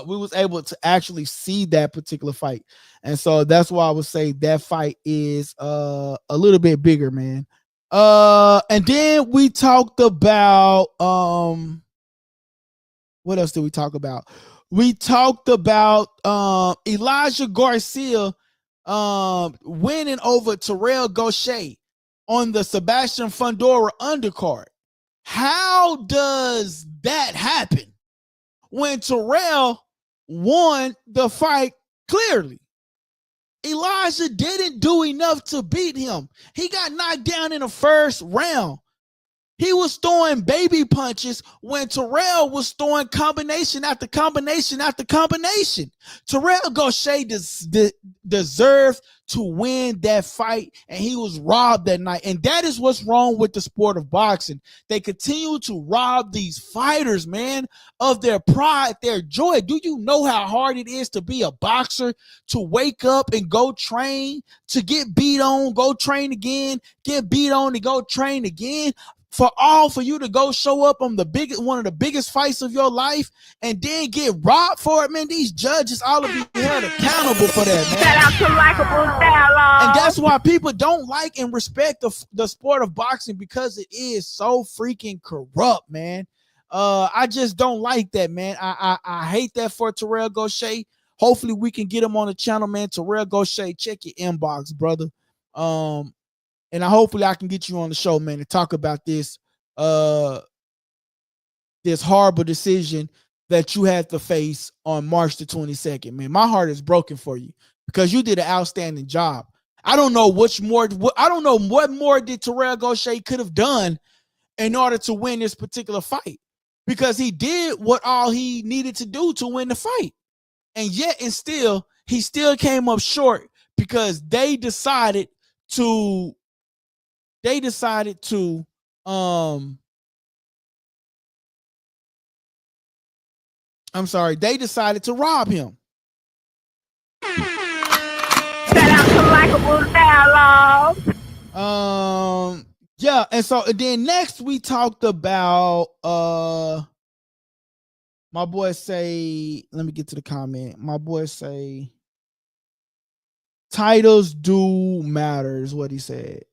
We was able to actually see that particular fight, and so that's why I would say that fight is a little bit bigger, man. And then we talked about what else did we talk about? We talked about Elijah Garcia winning over Terrell Gausha on the Sebastian Fundora undercard. How does that happen when Terrell won the fight clearly? Elijah didn't do enough to beat him. He got knocked down in the first round. He was throwing baby punches when Terrell was throwing combination after combination after combination. Terrell Gausha deserved to win that fight, and he was robbed that night. And that is what's wrong with the sport of boxing. They continue to rob these fighters, man, of their pride, their joy. Do you know how hard it is to be a boxer, to wake up and go train, to get beat on, go train again, get beat on and go train again? For you to go show up on one of the biggest fights of your life and then get robbed for it, man. These judges all of you held accountable for that, man. Shout out to Likeable Dialogue. And that's why people don't like and respect the sport of boxing, because it is so freaking corrupt, man. I just don't like that, man. I hate that for Terrell Gausha. Hopefully we can get him on the channel, man. Terrell Gausha, check your inbox, brother. And hopefully I can get you on the show, man, to talk about this this horrible decision that you had to face on March the 22nd, man. My heart is broken for you because you did an outstanding job. I don't know what more did Terrell Gausha could have done in order to win this particular fight, because he did what all he needed to do to win the fight. And yet and still, he still came up short because they decided to rob him. Shout out to Likeable Dialogue. Yeah, and then next we talked about my boy say, let me get to the comment. My boy say titles do matter is what he said.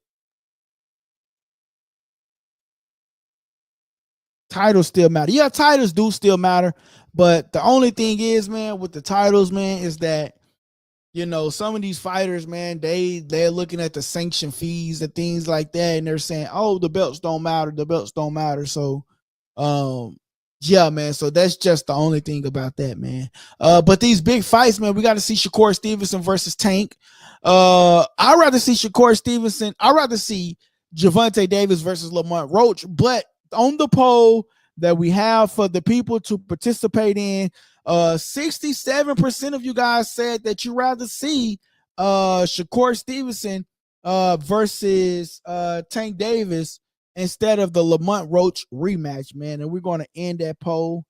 Titles still matter. Yeah, titles do still matter. But the only thing is, man, with the titles, man, is that, you know, some of these fighters, man, they're looking at the sanction fees and things like that, and they're saying, oh, the belts don't matter. The belts don't matter. So, yeah, man. So that's just the only thing about that, man. But these big fights, man, we got to see Shakur Stevenson versus Tank. I'd rather see Shakur Stevenson. I'd rather see Gervonta Davis versus Lamont Roach. But on the poll that we have for the people to participate in, 67% of you guys said that you rather see Shakur Stevenson versus Tank Davis instead of the Lamont Roach rematch, man. And we're going to end that poll.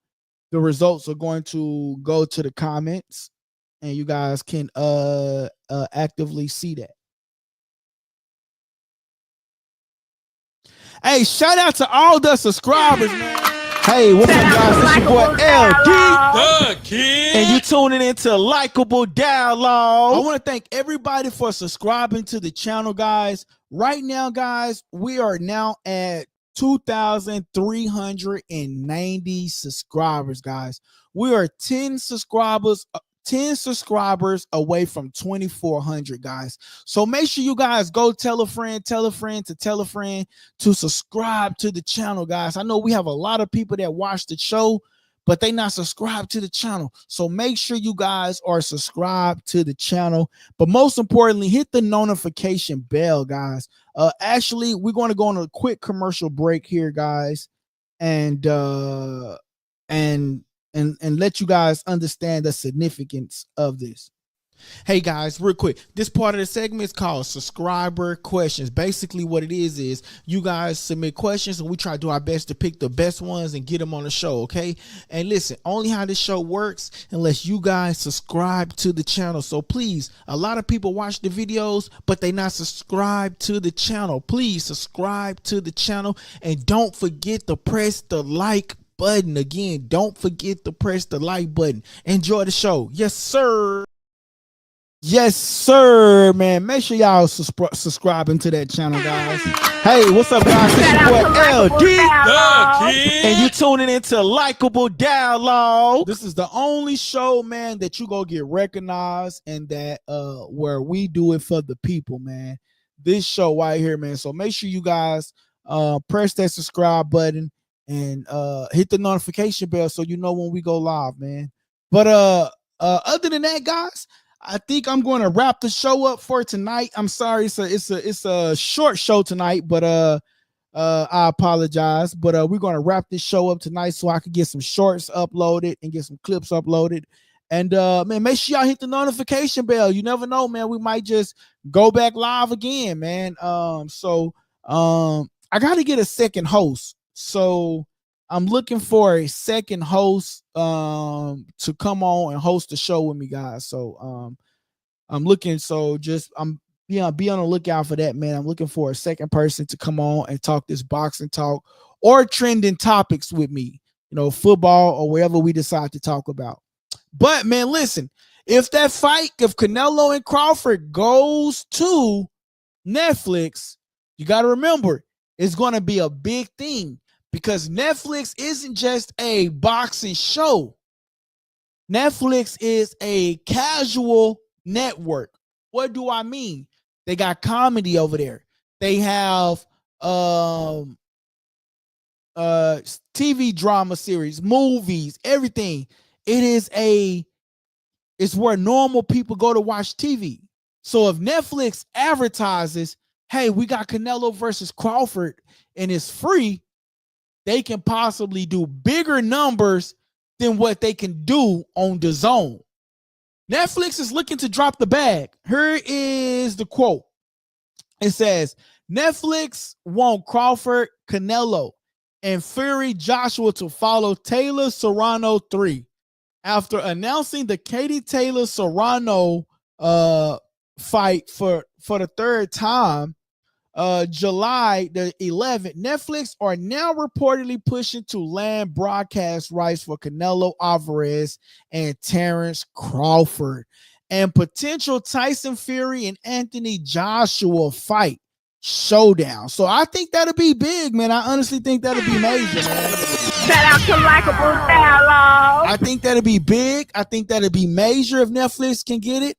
The results are going to go to the comments, and you guys can actively see that. Hey, shout out to all the subscribers, man. Hey, what's up, guys? It's your boy LD. The Kid. And you tuning into Likeable Dialogue. I want to thank everybody for subscribing to the channel, guys. Right now, guys, we are now at 2,390 subscribers, guys. We are 10 subscribers away from 2,400, guys. So make sure you guys go tell a friend to subscribe to the channel, guys. I know we have a lot of people that watch the show, but they not subscribed to the channel. So make sure you guys are subscribed to the channel. But most importantly, hit the notification bell, guys. Actually, we're going to go on a quick commercial break here, guys, and let you guys understand the significance of this. Hey guys, real quick, this part of the segment is called subscriber questions. Basically what it is you guys submit questions and we try to do our best to pick the best ones and get them on the show, okay? And listen, only how this show works unless you guys subscribe to the channel. So please, a lot of people watch the videos but they not subscribed to the channel. Please subscribe to the channel and don't forget to press the like button. Again, don't forget to press the like button. Enjoy the show. Yes sir. Yes sir, man. Make sure y'all subscribing to that channel, guys. Hey, what's up, guys? It's your boy LD. The Kid. And you tuning into Likeable Dialogue. This is the only show, man, that you go get recognized and that where we do it for the people, man. This show right here, man. So make sure you guys press that subscribe button and hit the notification bell so you know when we go live, man. But other than that, guys, I think I'm going to wrap the show up for tonight. I'm sorry, it's a short show tonight, but I apologize. But we're going to wrap this show up tonight so I can get some shorts uploaded and get some clips uploaded. And man, make sure y'all hit the notification bell. You never know, man. We might just go back live again, man. I got to get a second host. So I'm looking for a second host to come on and host the show with me, guys. So I'm looking, so just be on the lookout for that, man. I'm looking for a second person to come on and talk this boxing talk or trending topics with me, you know, football or whatever we decide to talk about. But man, listen, if Canelo and Crawford goes to Netflix, you got to remember it's going to be a big thing. Because Netflix isn't just a boxing show. Netflix is a casual network. What do I mean? They got comedy over there. They have TV drama series, movies, everything. It's where normal people go to watch TV. So if Netflix advertises, hey, we got Canelo versus Crawford and it's free, they can possibly do bigger numbers than what they can do on DAZN. Netflix is looking to drop the bag. Here is the quote. It says, Netflix want Crawford, Canelo, and Fury Joshua to follow Taylor Serrano 3. After announcing the Katie Taylor Serrano fight for the third time, July the 11th, Netflix are now reportedly pushing to land broadcast rights for Canelo Alvarez and Terrence Crawford and potential Tyson Fury and Anthony Joshua fight showdown. So I think that'll be big, man. I honestly think that'll be major, man. Shout out to Likeable Dialogue. I think that'll be big. I think that'll be major if Netflix can get it.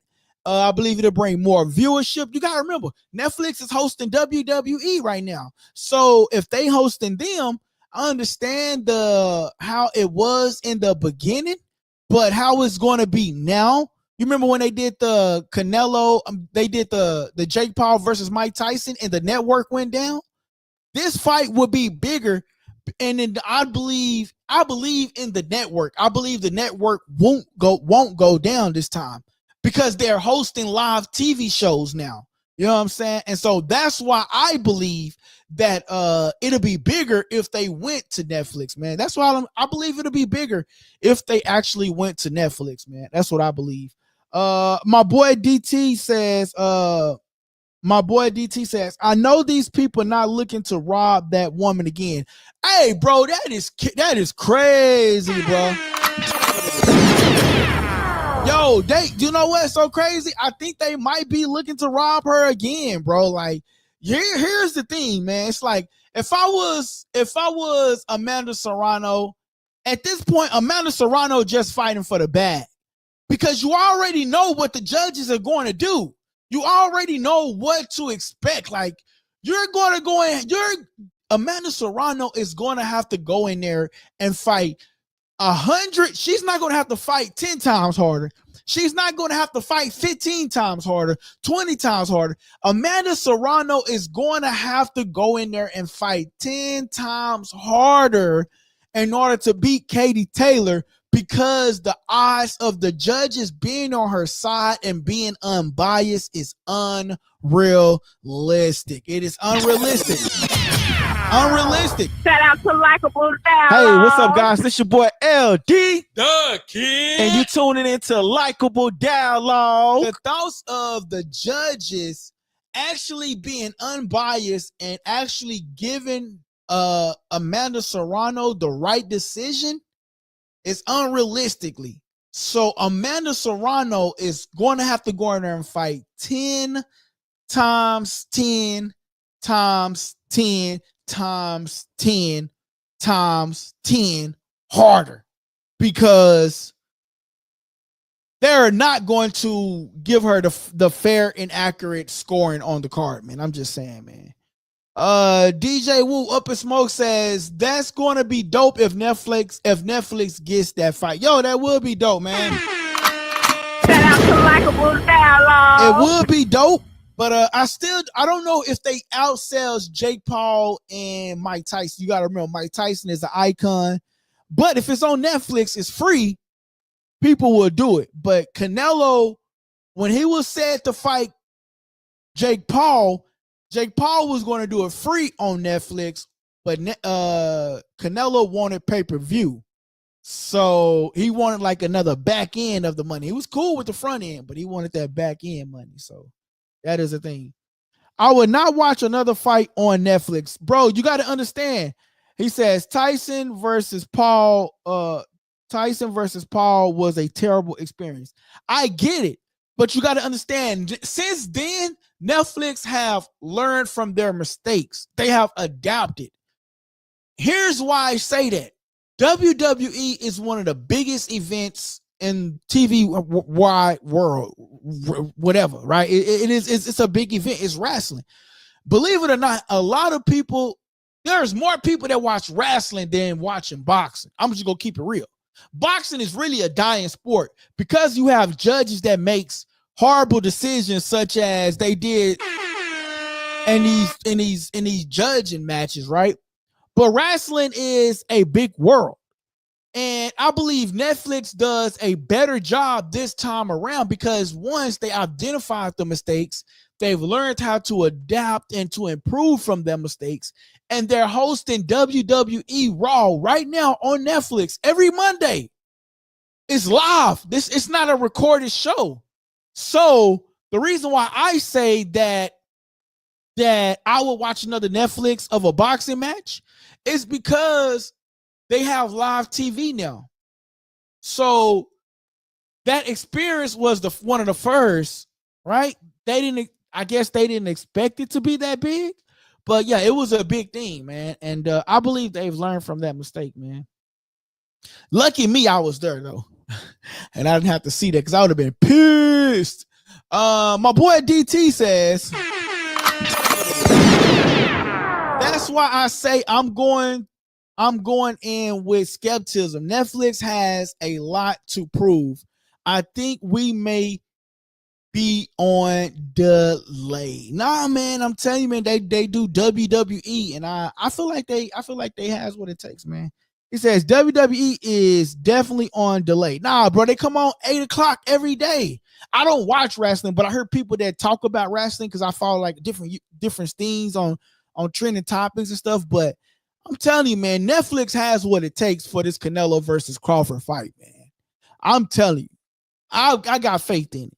I believe it'll bring more viewership. You got to remember, Netflix is hosting WWE right now. So if they hosting them, I understand how it was in the beginning, but how it's going to be now. You remember when they did the Canelo, they did the Jake Paul versus Mike Tyson and the network went down? This fight would be bigger. And then I believe in the network. I believe the network won't go down this time, because they're hosting live TV shows now. You know what I'm saying? And so that's why I believe that it'll be bigger if they went to Netflix, man. That's why I believe it'll be bigger if they actually went to Netflix, man. That's what I believe. My boy DT says, I know these people not looking to rob that woman again. Hey, bro, that is crazy, bro. Yo, you know what's so crazy? I think they might be looking to rob her again, bro. Like, here's the thing, man. It's like if I was Amanda Serrano, at this point, Amanda Serrano just fighting for the bag. Because you already know what the judges are going to do. You already know what to expect. Like, you're going to go in, Amanda Serrano is going to have to go in there and fight 100. She's not going to have to fight 10 times harder. She's not going to have to fight 15 times harder, 20 times harder. Amanda Serrano is going to have to go in there and fight 10 times harder in order to beat Katie Taylor, because the odds of the judges being on her side and being unbiased is unrealistic. It is unrealistic. Unrealistic. Shout out to Likeable Down. Hey, what's up, guys? This your boy LD. The Kid. And you tuning into Likeable Dialogue. The thoughts of the judges actually being unbiased and actually giving Amanda Serrano the right decision is unrealistically. So Amanda Serrano is going to have to go in there and fight 10 times 10 times 10 times 10 times 10 harder, because they're not going to give her the fair and accurate scoring on the card, man. I'm just saying, man. DJ Woo Up in Smoke says that's going to be dope if Netflix gets that fight. Yo, that would be dope, man. Shout out to Likeable Dialogue. It would be dope, but I don't know if they outsells Jake Paul and Mike Tyson. You got to remember, Mike Tyson is an icon, but if it's on Netflix, it's free. People will do it. But Canelo, when he was said to fight Jake Paul was going to do it free on Netflix, but Canelo wanted pay-per-view. So he wanted like another back end of the money. He was cool with the front end, but he wanted that back end money. So that is a thing. I would not watch another fight on Netflix. Bro, you got to understand. He says Tyson versus Paul was a terrible experience. I get it, but you got to understand, since then, Netflix have learned from their mistakes. They have adapted. Here's why I say that. WWE is one of the biggest events in TV wide world, whatever, right? It's a big event. It's wrestling. Believe it or not, a lot of people, there's more people that watch wrestling than watching boxing. I'm just gonna keep it real. Boxing is really a dying sport because you have judges that makes horrible decisions, such as they did in these judging matches, right? But wrestling is a big world, and I believe Netflix does a better job this time around because once they identified the mistakes, they've learned how to adapt and to improve from their mistakes, and they're hosting WWE Raw right now on Netflix every Monday. It's live. It's not a recorded show. So the reason why I say that I would watch another Netflix of a boxing match is because they have live TV now. So that experience was one of the first, right? I guess they didn't expect it to be that big, but yeah, it was a big thing, man. And I believe they've learned from that mistake, man. Lucky me, I was there though. And I didn't have to see that because I would have been pissed. My boy DT says, that's why I say I'm going in with skepticism. Netflix has a lot to prove. I think we may be on delay. Nah, man, I'm telling you, man, they do WWE, and I feel like they has what it takes, man. He says WWE is definitely on delay. Nah, bro, they come on 8 o'clock every day. I don't watch wrestling, but I heard people that talk about wrestling because I follow like different things on trending topics and stuff. But I'm telling you, man, Netflix has what it takes for this Canelo versus Crawford fight, man. I'm telling you. I got faith in it.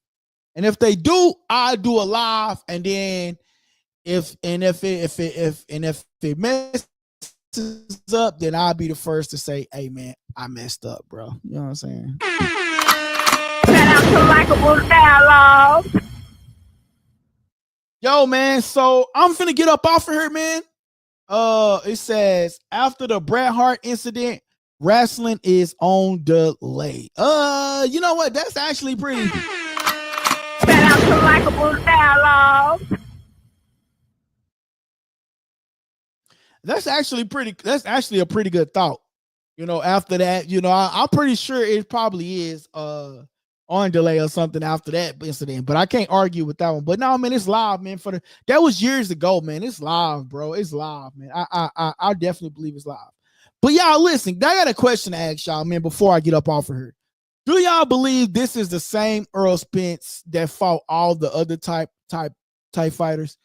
And if they do, I do a live, and then if it messes up, then I'll be the first to say, hey man, I messed up, bro. You know what I'm saying? Shout out to Likeable Dialogue. Yo, man, so I'm finna get up off of here, man. It says after the Bret Hart incident, wrestling is on delay. You know what? That's actually pretty. Shout out to Likeable Dialogue. That's actually a pretty good thought. You know, after that, you know, I'm pretty sure it probably is on delay or something after that incident, but I can't argue with that one. But no, man, it's live, man. That was years ago, man. It's live, bro. It's live, man. I definitely believe it's live. But y'all, listen, I got a question to ask y'all, man, before I get up off of here. Do y'all believe this is the same Earl Spence that fought all the other type fighters?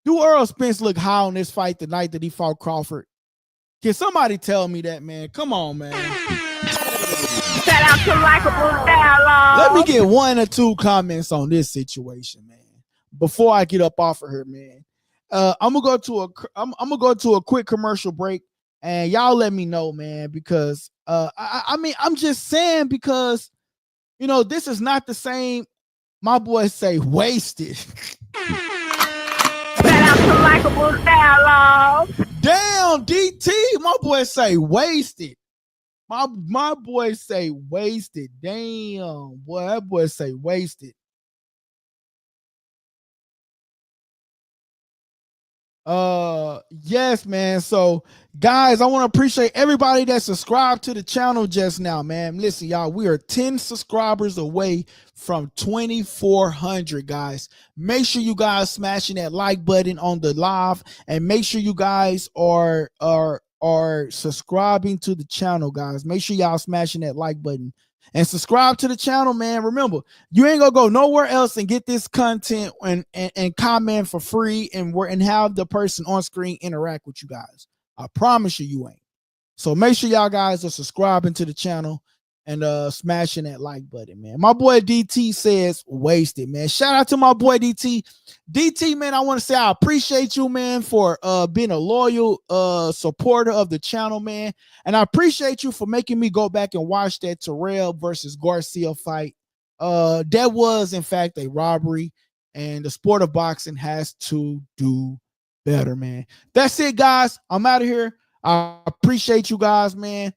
Do Earl Spence look high on this fight the night that he fought Crawford? Can somebody tell me that, man? Come on, man. Shout out to Likeable Dialogue. Let me get one or two comments on this situation, man, before I get up off of her, man. I'm gonna go to a quick commercial break, and y'all let me know, man, because I mean, I'm just saying, because you know, this is not the same. My boys say wasted. Shout out to Likeable Dialogue. Damn, DT, my boys say wasted. My boys say wasted. Damn, boy, that boy say wasted. Yes, man. So, guys, I want to appreciate everybody that subscribed to the channel just now, man. Listen, y'all, we are 10 subscribers away from 2,400, guys. Make sure you guys smashing that like button on the live, and make sure you guys are subscribing to the channel, guys. Make sure y'all smashing that like button and subscribe to the channel, man. Remember, you ain't gonna go nowhere else and get this content and comment for free and have the person on screen interact with you guys. I promise you ain't. So make sure y'all guys are subscribing to the channel and smashing that like button, man. My boy DT says wasted, man. Shout out to my boy DT. DT, man, I want to say I appreciate you, man, for being a loyal supporter of the channel, man. And I appreciate you for making me go back and watch that Terrell versus Garcia fight. That was, in fact, a robbery, and the sport of boxing has to do better, man. That's it, guys. I'm out of here. I appreciate you guys, man.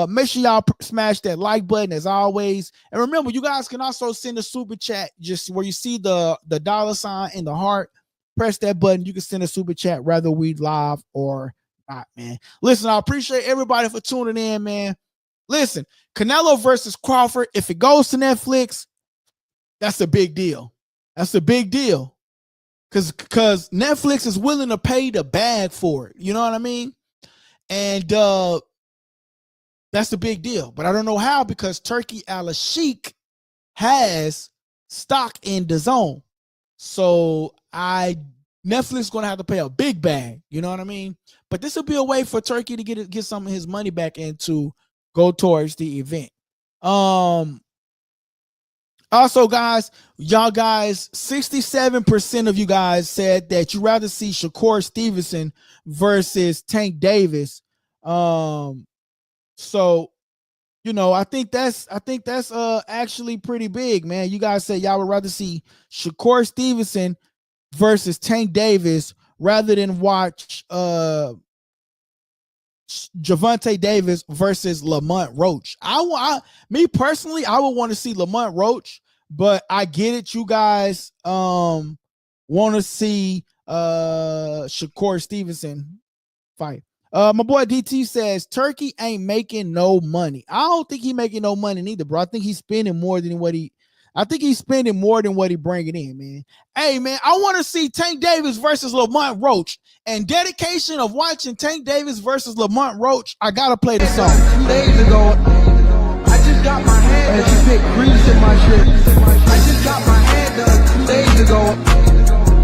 Make sure y'all smash that like button as always. And remember, you guys can also send a super chat, just where you see the $ in the heart. Press that button. You can send a super chat, whether we live or not, man. Listen, I appreciate everybody for tuning in, man. Listen, Canelo versus Crawford, if it goes to Netflix, that's a big deal. That's a big deal. Because Netflix is willing to pay the bag for it. You know what I mean? And that's a big deal, but I don't know how, because Turkey Al-Sheikh has stock in DAZN. So Netflix gonna have to pay a big bag, you know what I mean? But this will be a way for Turkey to get some of his money back and to go towards the event. Also, guys, y'all guys, 67% of you guys said that you rather see Shakur Stevenson versus Tank Davis. So, you know, I think that's actually pretty big, man. You guys say y'all would rather see Shakur Stevenson versus Tank Davis rather than watch Gervonta Davis versus Lamont Roach. Me personally, I would want to see Lamont Roach, but I get it. You guys want to see Shakur Stevenson fight. My boy DT says Turkey ain't making no money. I don't think he making no money neither, bro. I think he's spending more than what he bringing in, man. Hey, man, I want to see Tank Davis versus Lamont Roach. And dedication of watching Tank Davis versus Lamont Roach, I gotta play the song. 2 days ago, I just got my hand done. She put grease in my shit. I just got my hand done 2 days ago.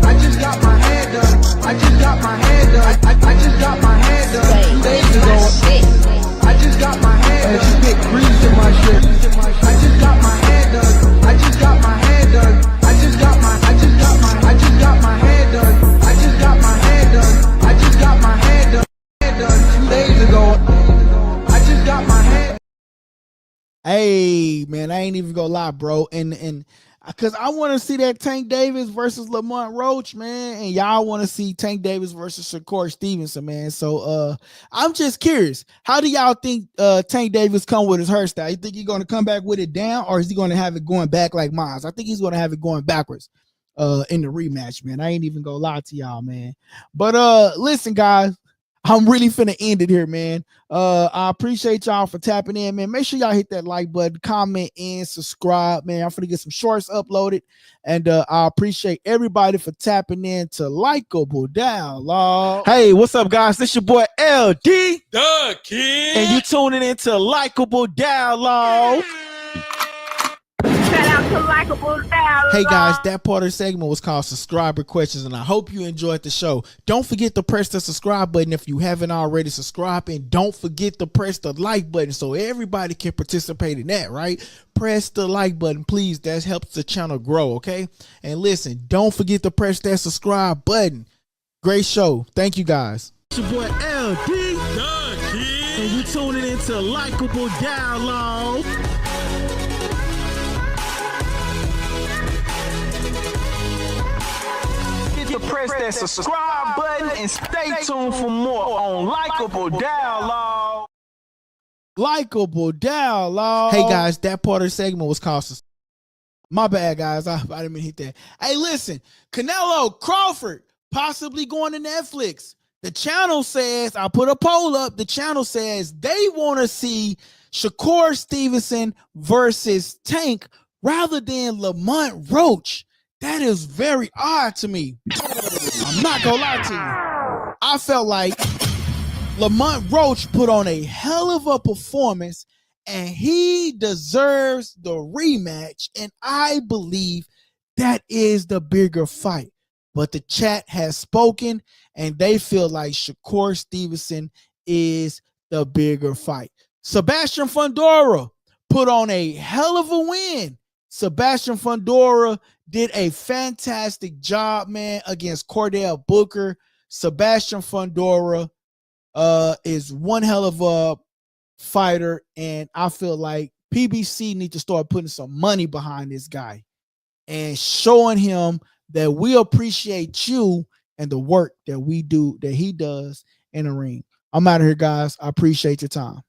I just got my hand done. I just got my hand done. I just got my hand done 2 days ago. I just got my hand done. She put grease in my shit. I just got my hand done. Hey man, I ain't even gonna lie, bro. And because I want to see that Tank Davis versus Lamont Roach, man, and y'all want to see Tank Davis versus Shakur Stevenson, man. So I'm just curious, how do y'all think Tank Davis come with his hairstyle? You think he's gonna come back with it down, or is he gonna have it going back like Miles? I think he's gonna have it going backwards in the rematch, man. I ain't even gonna lie to y'all, man. But listen, guys. I'm really finna end it here, man. I appreciate y'all for tapping in, man. Make sure y'all hit that like button, comment, and subscribe, man. I'm finna get some shorts uploaded, and I appreciate everybody for tapping in to Likeable Dialogue. Hey, what's up, guys? This your boy LD, The Kid. and you tuning into Likeable Dialogue. Shout out to Likeable Dialogue. Hey guys, that part of the segment was called Subscriber Questions, and I hope you enjoyed the show. Don't forget to press the subscribe button if you haven't already subscribed, and don't forget to press the like button so everybody can participate in that, right? Press the like button, please. That helps the channel grow, okay? And listen, don't forget to press that subscribe button. Great show. Thank you, guys. It's your boy LD, The Kid. and you tuning into Likeable Dialogue. Press that subscribe button and stay tuned for more on Likeable Dialogue. Likeable Dialogue. Hey guys, that part of the segment was called. My bad, guys. I didn't mean to hit that. Hey, listen, Canelo, Crawford, possibly going to Netflix. The channel says, I put a poll up. The channel says they want to see Shakur Stevenson versus Tank rather than Lamont Roach. That is very odd to me. I'm not gonna lie to you. I felt like Lamont Roach put on a hell of a performance, and he deserves the rematch. And I believe that is the bigger fight. But the chat has spoken, and they feel like Shakur Stevenson is the bigger fight. Sebastian Fundora put on a hell of a win. Sebastian Fundora did a fantastic job, man, against Cordell Booker. Sebastian Fundora is one hell of a fighter, and I feel like PBC need to start putting some money behind this guy and showing him that we appreciate you and the work that we do, that he does in the ring. I'm out of here, guys. I appreciate your time.